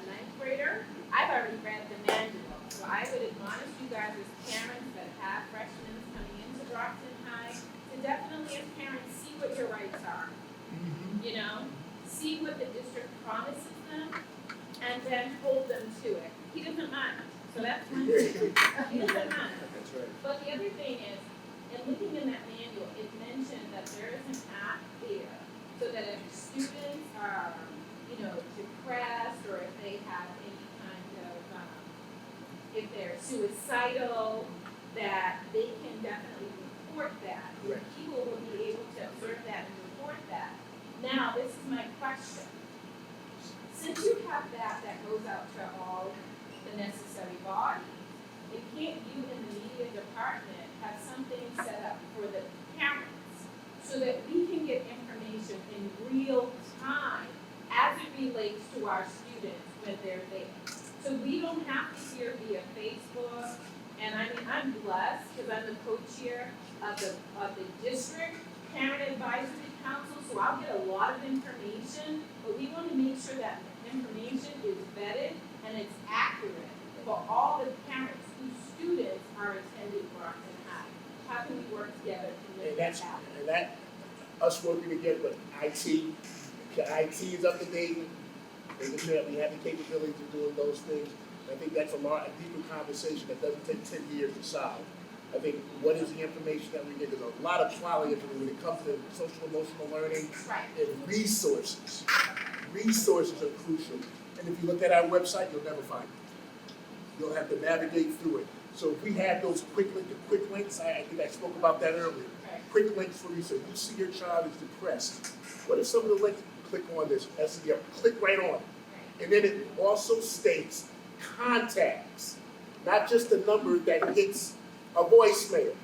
9th grader, I've already read the manual. So I would admonish you guys as parents that have freshmen coming into Brockton High to definitely as parents see what your rights are. You know, see what the district promises them, and then hold them to it. He doesn't mind, so that's one thing. He doesn't mind. That's right. But the other thing is, in looking in that manual, it mentioned that there is an app there, so that if students are, depressed, or if they have any kind of, if they're suicidal, that they can definitely report that. Right. People will be able to observe that and report that. Now, this is my question. Since you have that goes out to all the necessary bodies, if can't you in the media department have something set up for the parents so that we can get information in real time as it relates to our students when they're there? So we don't have to hear via Facebook, and I mean, I'm blessed because I'm the co-chair of the district parent advisory council, so I'll get a lot of information, but we want to make sure that the information is vetted and it's accurate for all the parents whose students are attending Brockton High. How can we work together to make that happen? And that, us working together with IT, the IT is up to date, making sure that we have the capability of doing those things. I think that's a deeper conversation that doesn't take 10 years to solve. I think what is the information that we get? There's a lot of quality information when it comes to social emotional learning Right. and resources. Resources are crucial. And if you look at our website, you'll never find it. You'll have to navigate through it. So if we have those quick links, I think I spoke about that earlier. Right. Quick links for research. You see your child is depressed. What if some of the links, click on this, SEO, click right on it. And then it also states contacts, not just a number that hits a voicemail.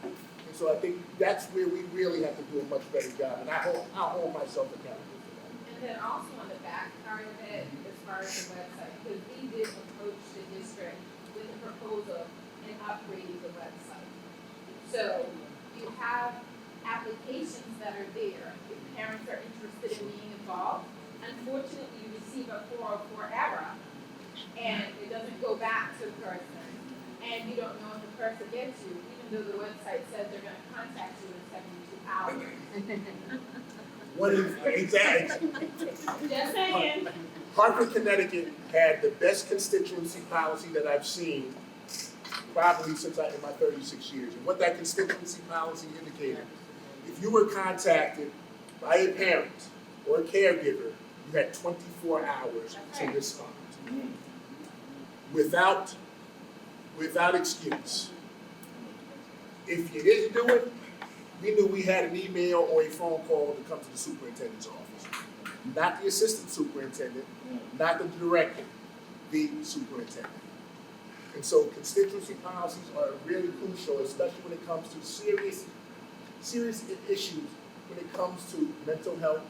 And so I think that's where we really have to do a much better job. And I'll hold myself accountable for that. And then also on the back part of it, as far as the website, because we did approach the district with a proposal in upgrading the website. So you have applications that are there, if parents are interested in being involved. Unfortunately, you receive a 404 error, and it doesn't go back to the person, and you don't know if the person gets you, even though the website says they're gonna contact you in 72 hours. What is exactly? Just saying. Hartford, Connecticut had the best constituency policy that I've seen probably since in my 36 years. And what that constituency policy indicated, if you were contacted by a parent or a caregiver, you had 24 hours to respond. Without excuse. If you didn't do it, we knew we had an email or a phone call to come to the superintendent's office. Not the assistant superintendent, not the director, the superintendent. And so constituency policies are really crucial, especially when it comes to serious issues when it comes to mental health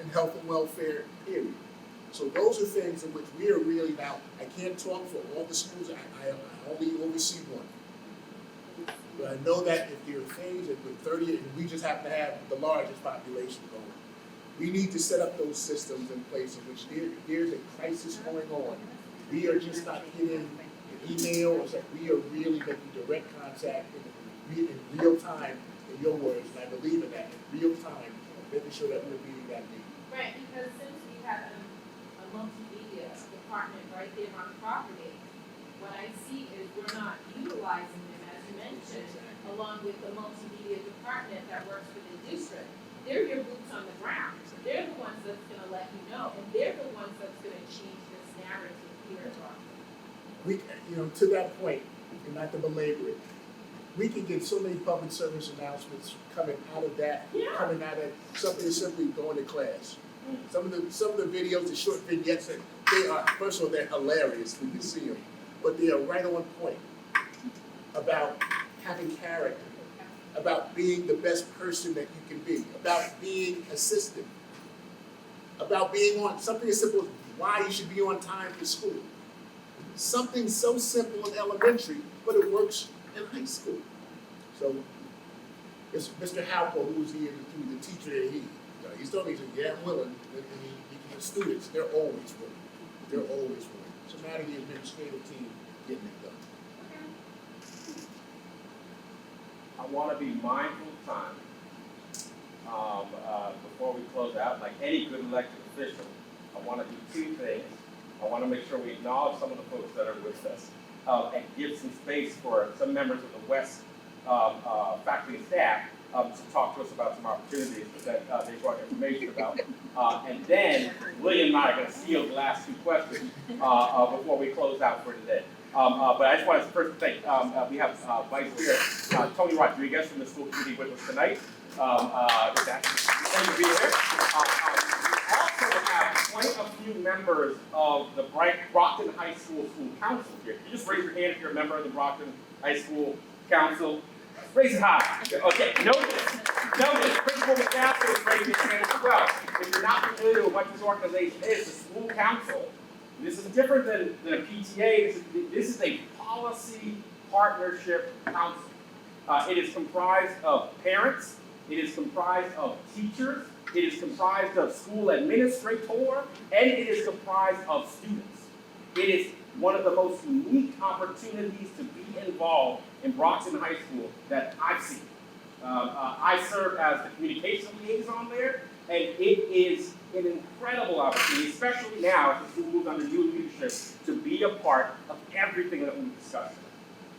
and health and welfare, period. So those are things in which we are really now, I can't talk for all the schools, I only oversee one. But I know that if there are things, if with 30, and we just happen to have the largest population going, we need to set up those systems in place in which there's a crisis going on. We are just not getting an email, we are really making direct contact in real time, in your words, and I believe in that, in real time, making sure that we're meeting that need. Right, because since we have a multimedia department right there on property, what I see is we're not utilizing them, as you mentioned, along with the multimedia department that works for the district. They're your boots on the ground. They're the ones that's gonna let you know, and they're the ones that's gonna change this narrative here at Brockton. To that point, and not to belabor it, we can get so many public service announcements coming out of something as simply going to class. Some of the videos, the short vignettes, they are, first of all, they're hilarious when you see them, but they are right on point about having character, about being the best person that you can be, about being assistant, about being on something as simple as why you should be on time for school. Something so simple in elementary, but it works in high school. So, it's Mr. Halpo, who's here, who's the teacher that he's told me, yeah, I'm willing, and the students, they're always willing. They're always willing. It's a matter of the administrative team getting it done. I want to be mindful of time. Before we close out, like any good elected official, I want to do two things. I want to make sure we acknowledge some of the folks that are with us and give some space for some members of the West faculty and staff to talk to us about some opportunities that they brought information about. And then William and I are going to seal the last two questions before we close out for today. But I just want to first thank, we have Vice Chair Tony Rodriguez from the school committee with us tonight. Thank you for being here. We also have quite a few members of the Brockton High School School Council here. Can you just raise your hand if you're a member of the Brockton High School Council? Raise it high. Okay, notice, Principal McCaskill is raising his hand as well. If you're not familiar with what this organization is, the school council, this is different than a PTA. This is a policy partnership council. It is comprised of parents, It is comprised of teachers, it is comprised of school administrator, and it is comprised of students. It is one of the most unique opportunities to be involved in Brockton High School that I've seen. I serve as the communication liaison there, and it is an incredible opportunity, especially now as the school moves under new leadership, to be a part of everything that we've discussed.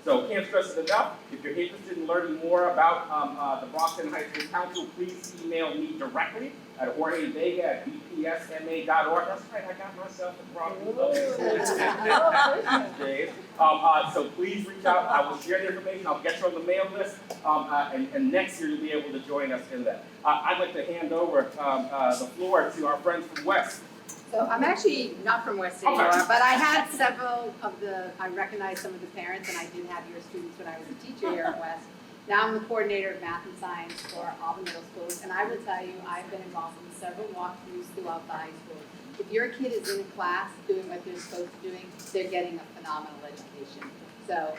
So can't stress it enough. If you're interested in learning more about the Brockton High School Council, please email me directly at jorgevega@bpsma.org. That's right, I got myself a Brockton. So please reach out. I will share the information. I'll get you on the mail list. And next year you'll be able to join us in that. I'd like to hand over the floor to our friends from West. So I'm actually not from West anymore, but I had several of I recognized some of the parents, and I did have your students when I was a teacher here at West. Now I'm the coordinator of math and science for all the middle schools, and I will tell you, I've been involved in several walkthroughs throughout the high school. If your kid is in class doing what they're supposed to be doing, they're getting a phenomenal education. So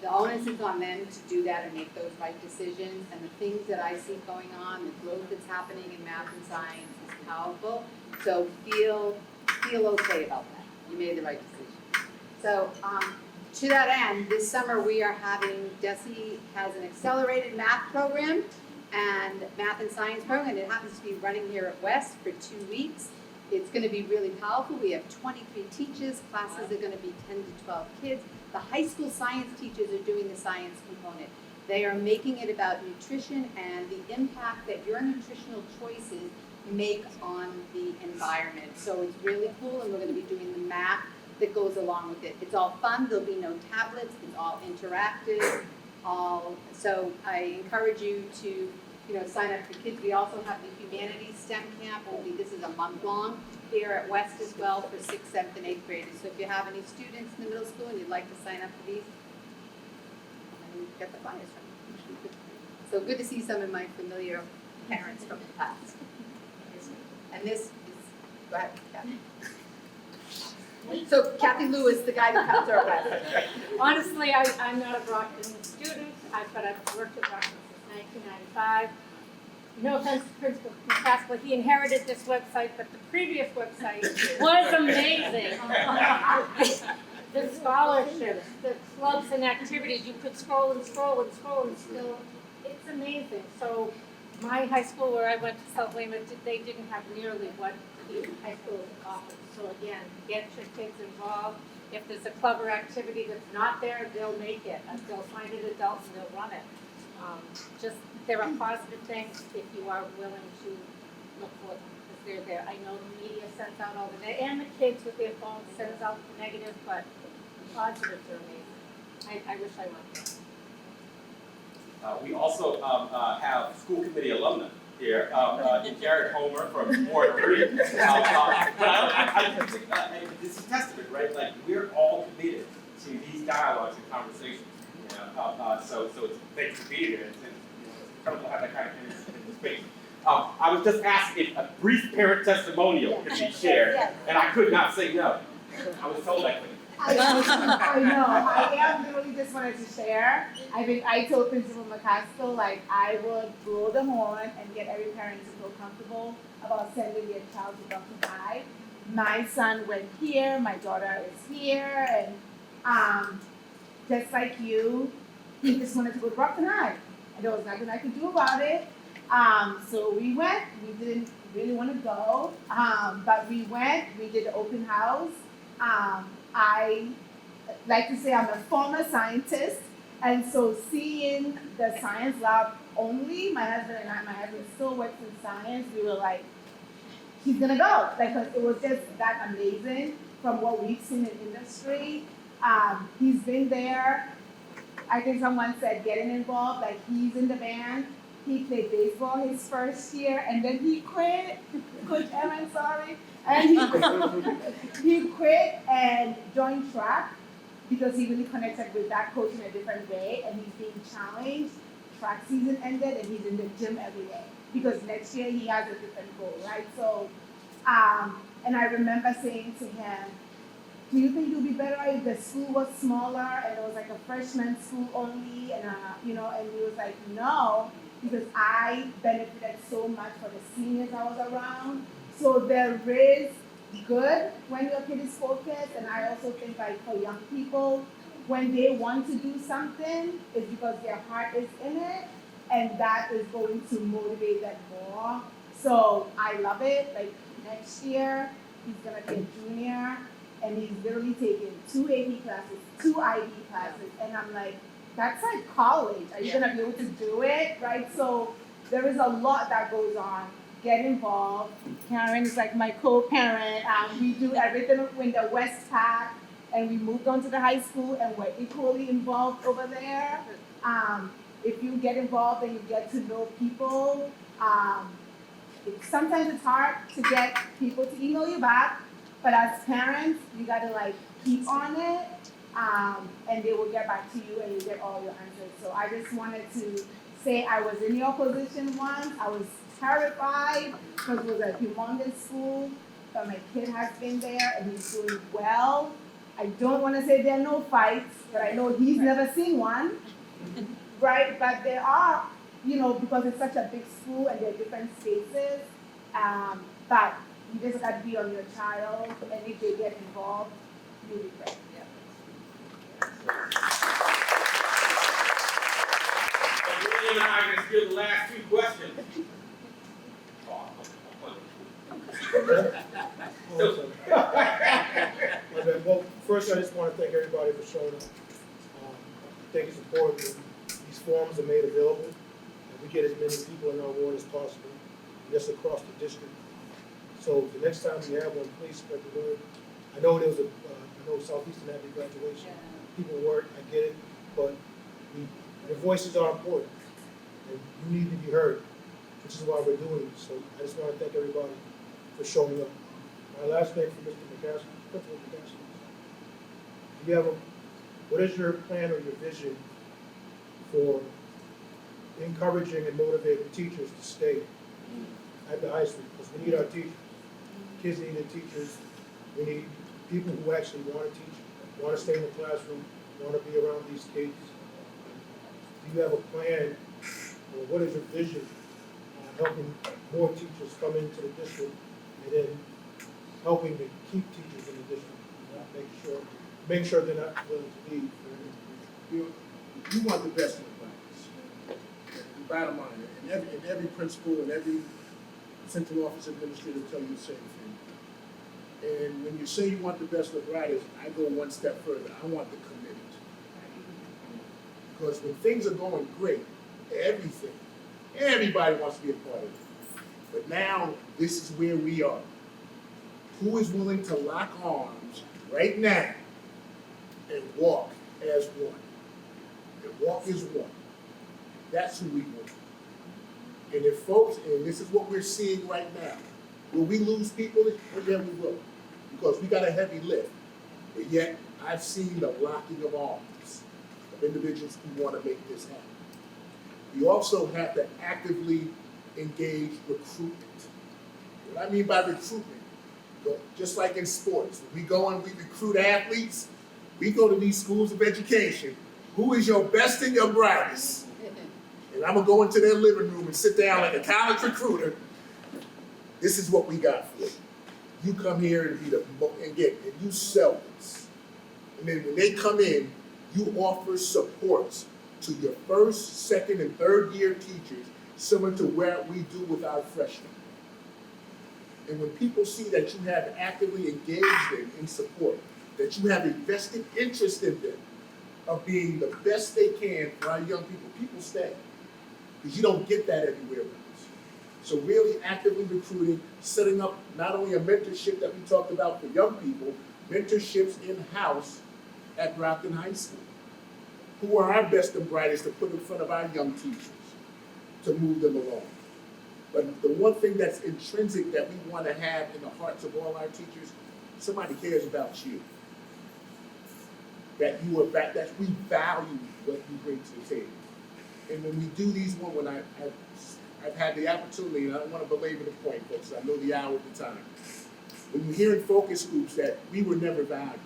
the onus is on them to do that and make those right decisions, and the things that I see going on, the growth that's happening in math and science is powerful. So feel okay about that. You made the right decision. So to that end, this summer we are having, Desi has an accelerated math program and math and science program. It happens to be running here at West for 2 weeks. It's going to be really powerful. We have 23 teachers. Classes are going to be 10 to 12 kids. The high school science teachers are doing the science component. They are making it about nutrition and the impact that your nutritional choices make on the environment. So it's really cool, and we're going to be doing the math that goes along with it. It's all fun. There'll be no tablets. It's all interactive. So I encourage you to sign up for kids. We also have the Humanities STEM Camp. This is a month long here at West as well for 6th, 7th, and 8th graders. So if you have any students in the middle school and you'd like to sign up for these, get the flyers from them. So good to see some of my familiar parents from the past. And this is, go ahead, Kathy. So Kathy Lewis, the guy who comes our West. Honestly, I'm not a Brockton student, but I've worked at Brockton since 1995. No offense to Principal McCaskill, he inherited this website, but the previous website was amazing. The scholarships, the clubs and activities, you could scroll and scroll and scroll and still, it's amazing. So my high school where I went to South Weymouth, they didn't have nearly what the high school offers. So again, get your kids involved. If there's a club or activity that's not there, they'll make it. They'll find an adult and they'll run it. There are positive things if you are willing to look for them, because they're there. I know the media sends out all the and the kids with their phones sends out the negative, but the positives are amazing. I wish I went there. We also have school committee alumni here. Jared Homer from Ward 3. But this is testament, right? Like, we're all committed to these dialogues and conversations. So it's thanks for being here. It's incredible to have that kind of in the space. I was just asked if a brief parent testimonial could be shared, and I could not say no. I was told I couldn't. I know. I really just wanted to share. I told Principal McCaskill, I would blow the horn and get every parent to feel comfortable about sending their child to Brockton High. My son went here, my daughter is here, and just like you, he just wanted to go to Brockton High. And there was nothing I could do about it. So we went. We didn't really want to go, but we went. We did the open house. I like to say I'm a former scientist, and so seeing the science lab only, my husband still works in science, we were like, he's gonna go, because it was just that amazing from what we've seen in industry. He's been there. I think someone said getting involved, like he's in the band. He played baseball his first year, and then he quit. Coach Evan, sorry. And he quit and joined track because he really connected with that coach in a different way, and he's being challenged. Track season ended, and he's in the gym every day because next year he has a different goal, right? So, and I remember saying to him, do you think it would be better if the school was smaller and it was like a freshman school only and you know, and he was like, no, because I benefited so much for the seniors I was around. So there is good when your kid is focused, and I also think like for young people, when they want to do something, it's because their heart is in it, and that is going to motivate them more. So I love it. Like next year, he's gonna be a junior, and he's literally taking 2 AP classes, 2 IB classes, and I'm like, that's like college. Are you gonna be able to do it, right? So there is a lot that goes on. Get involved. Karen is like my co-parent. We do everything in the West Pack, and we moved on to the high school, and we're equally involved over there. If you get involved and you get to know people, sometimes it's hard to get people to email you back, but as parents, you gotta like keep on it, and they will get back to you and you get all your answers. So I just wanted to say I was in your position once. I was terrified because it was a humongous school, but my kid has been there and he's doing well. I don't want to say there are no fights, but I know he's never seen one, right? But there are, you know, because it's such a big school and there are different spaces. But you just got to be on your child, and if they get involved, you'll be great. William and I are going to do the last 2 questions. Well, first, I just want to thank everybody for showing up. I think it's important that these forms are made available, and we get as many people in our ward as possible, and that's across the district. So the next time we have one, please spread the word. I know there was I know Southeastern had the graduation. People weren't, I get it, but your voices are important, and you need to be heard, which is why we're doing this. So I just want to thank everybody for showing up. My last name for Mr. McCaskill, Principal McCaskill. Do you have what is your plan or your vision for encouraging and motivating teachers to stay at the high school? Because we need our teachers. Kids need their teachers. We need people who actually want to teach, want to stay in the classroom, want to be around these kids. Do you have a plan, or what is your vision on helping more teachers come into the district, and then helping to keep teachers in the district, make sure they're not willing to leave? You want the best in the class. The bottom line, and every principal and every central office administrator will tell you the same thing. And when you say you want the best of the brightest, I go one step further. I want the committed. Because when things are going great, everybody wants to be a part of it. But now, this is where we are. Who is willing to lock arms right now and walk as one? And walk as one. That's who we want. And if folks, and this is what we're seeing right now, will we lose people? Yeah, we will. Because we got a heavy lift. But yet, I've seen the locking of arms of individuals who want to make this happen. We also have to actively engage recruitment. What I mean by recruitment, just like in sports, when we go and we recruit athletes, we go to these schools of education. Who is your best and your brightest? And I'm going to go into their living room and sit down like a college recruiter. This is what we got for you. You come here and and you sell this. And then when they come in, you offer supports to your first, second, and third year teachers, similar to what we do with our freshmen. And when people see that you have actively engaged them in support, that you have a vested interest in them, of being the best they can for our young people, people stay. Because you don't get that everywhere else. So really actively recruiting, setting up not only a mentorship that we talked about for young people, mentorships in-house at Brockton High School. Who are our best and brightest to put in front of our young teachers to move them along. But the one thing that's intrinsic that we want to have in the hearts of all our teachers, somebody cares about you. That you are back, that we value what you bring to the table. And when we do these ones, when I've had the opportunity, and I don't want to belabor the point, folks, I know the hour of the time. When you hear in focus groups that we were never valued,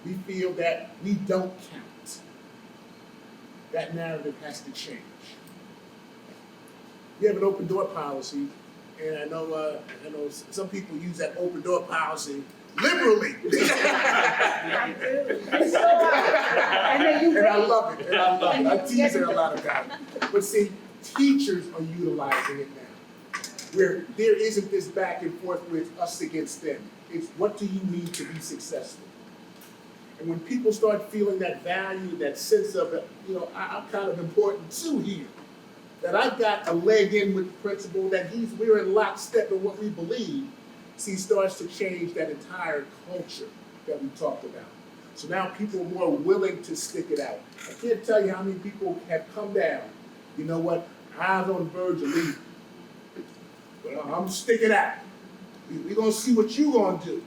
We feel that we don't count. That narrative has to change. We have an open door policy, and I know some people use that open door policy liberally. I do. And so, and then you And I wait. love it, and I love it. I And tease it a lot about it. But see, teachers are utilizing it now, where there isn't this back and forth with us against them. It's what do you need to be successful? And when people start feeling that value, that sense of, I'm kind of important too here, that I've got a leg in with the principal, that we're in lockstep in what we believe, see, starts to change that entire culture that we talked about. So now people are more willing to stick it out. I can't tell you how many people have come down, you know what, I was on the verge of leaving. Well, I'm sticking out. We're going to see what you're going to do.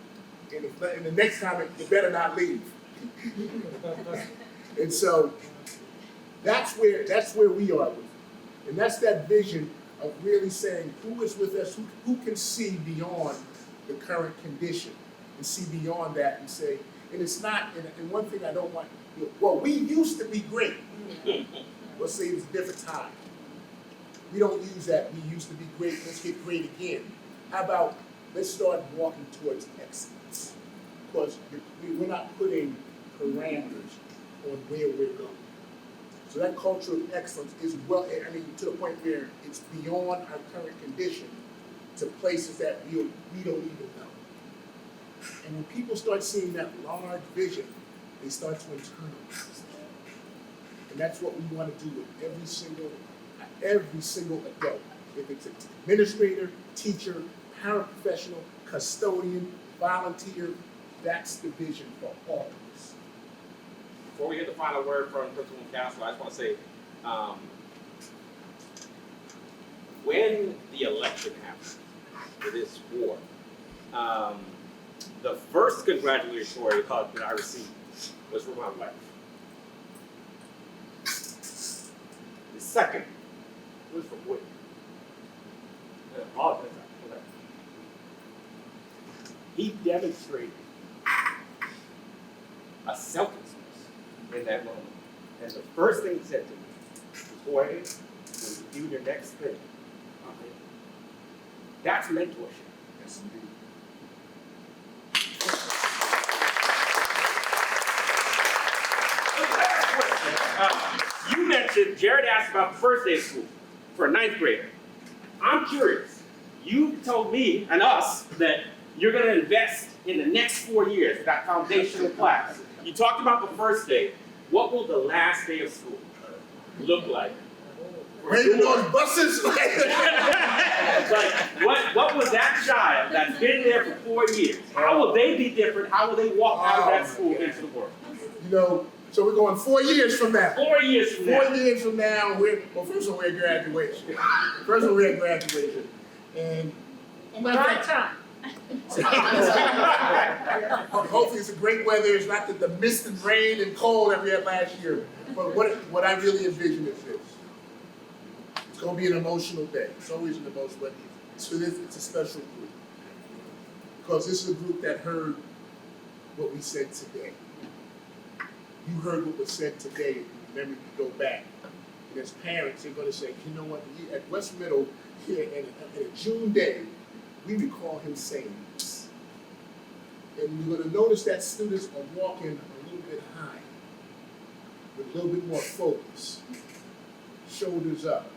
And the next time, you better not leave. And so that's where we are with it. And that's that vision of really saying who is with us, who can see beyond the current condition and see beyond that and say, and it's not, and one thing I don't want, well, we used to be great. Let's say it's a different time. We don't use that, we used to be great, let's get great again. How about, let's start walking towards excellence. Because we're not putting parameters on where we're going. So that culture of excellence is to the point where it's beyond our current condition to places that we don't even know. And when people start seeing that large vision, they start to internalize it. And that's what we want to do with every single adult. If it's an administrator, teacher, paraprofessional, custodian, volunteer, that's the vision for all of us. Before we get the final word from Principal McCaskill, I just want to say, when the election happened for this war, the first congratulatory hug that I received was from my wife. The second was from Woody. Oh, okay. He demonstrated a selflessness in that moment. And the first thing he said to me was, go ahead, when you do your next thing, okay? That's mentorship. Yes, indeed. You mentioned, Jared asked about the first day of school for a ninth grader. I'm curious. You told me and us that you're going to invest in the next 4 years, that foundational class. You talked about the first day. What will the last day of school look like? Waving those buses? Like, what was that child that's been there for 4 years? How will they be different? How will they walk out of that school into the world? So we're going 4 years from now. 4 years from now. 4 years from now, first of all, we're at graduation. And Right time. hopefully it's a great weather. It's not the mist and rain and cold that we had last year. But what I really envision is this. It's going to be an emotional day. It's always an emotional day. So it's a special group. Because this is a group that heard what we said today. You heard what was said today, and memory can go back. And as parents, they're going to say, you know what, at West Middle, here in a June day, we recall him saying this. And you're going to notice that students are walking a little bit high, with a little bit more focus, shoulders up,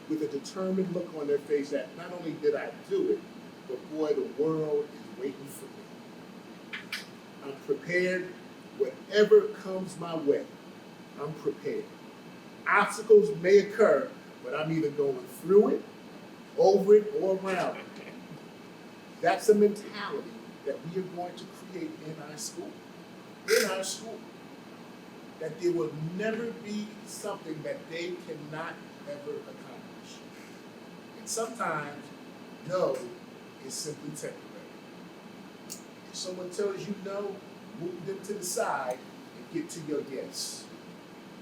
with a determined look on their face that not only did I do it, but boy, the world is waiting for me. I'm prepared. Whatever comes my way, I'm prepared. Obstacles may occur, but I'm either going through it, over it, or around it. That's a mentality that we are going to create in our school. In our school. That there will never be something that they cannot ever accomplish. And sometimes, no is simply temporary. If someone tells you no, move them to the side and get to your yes.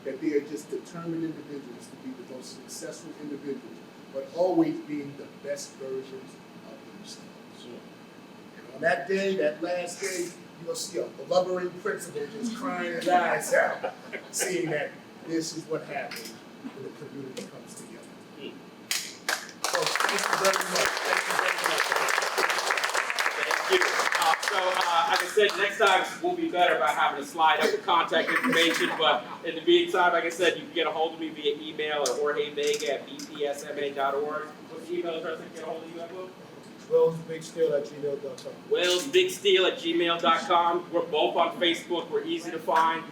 That they are just determined individuals to be the most successful individuals, but always being the best versions of themselves. And on that day, that last day, you're gonna see a blubbering principal just crying his eyes out, seeing that this is what happens when the community comes together. So thank you very much. Thank you very much. Thank you. Like I said, next time we'll be better about having a slide up with contact information. But in the meantime, like I said, you can get a hold of me via email at jorgevega@bpsma.org. What's the email address I can get a hold of you at, Will? WellsBigSteel@gmail.com. WellsBigSteel@gmail.com. We're both on Facebook. We're easy to find.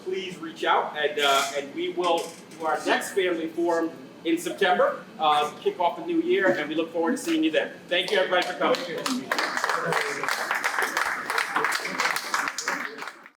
Please reach out, and we will do our next family forum in September, kick off the new year, and we look forward to seeing you then. Thank you, everybody, for coming.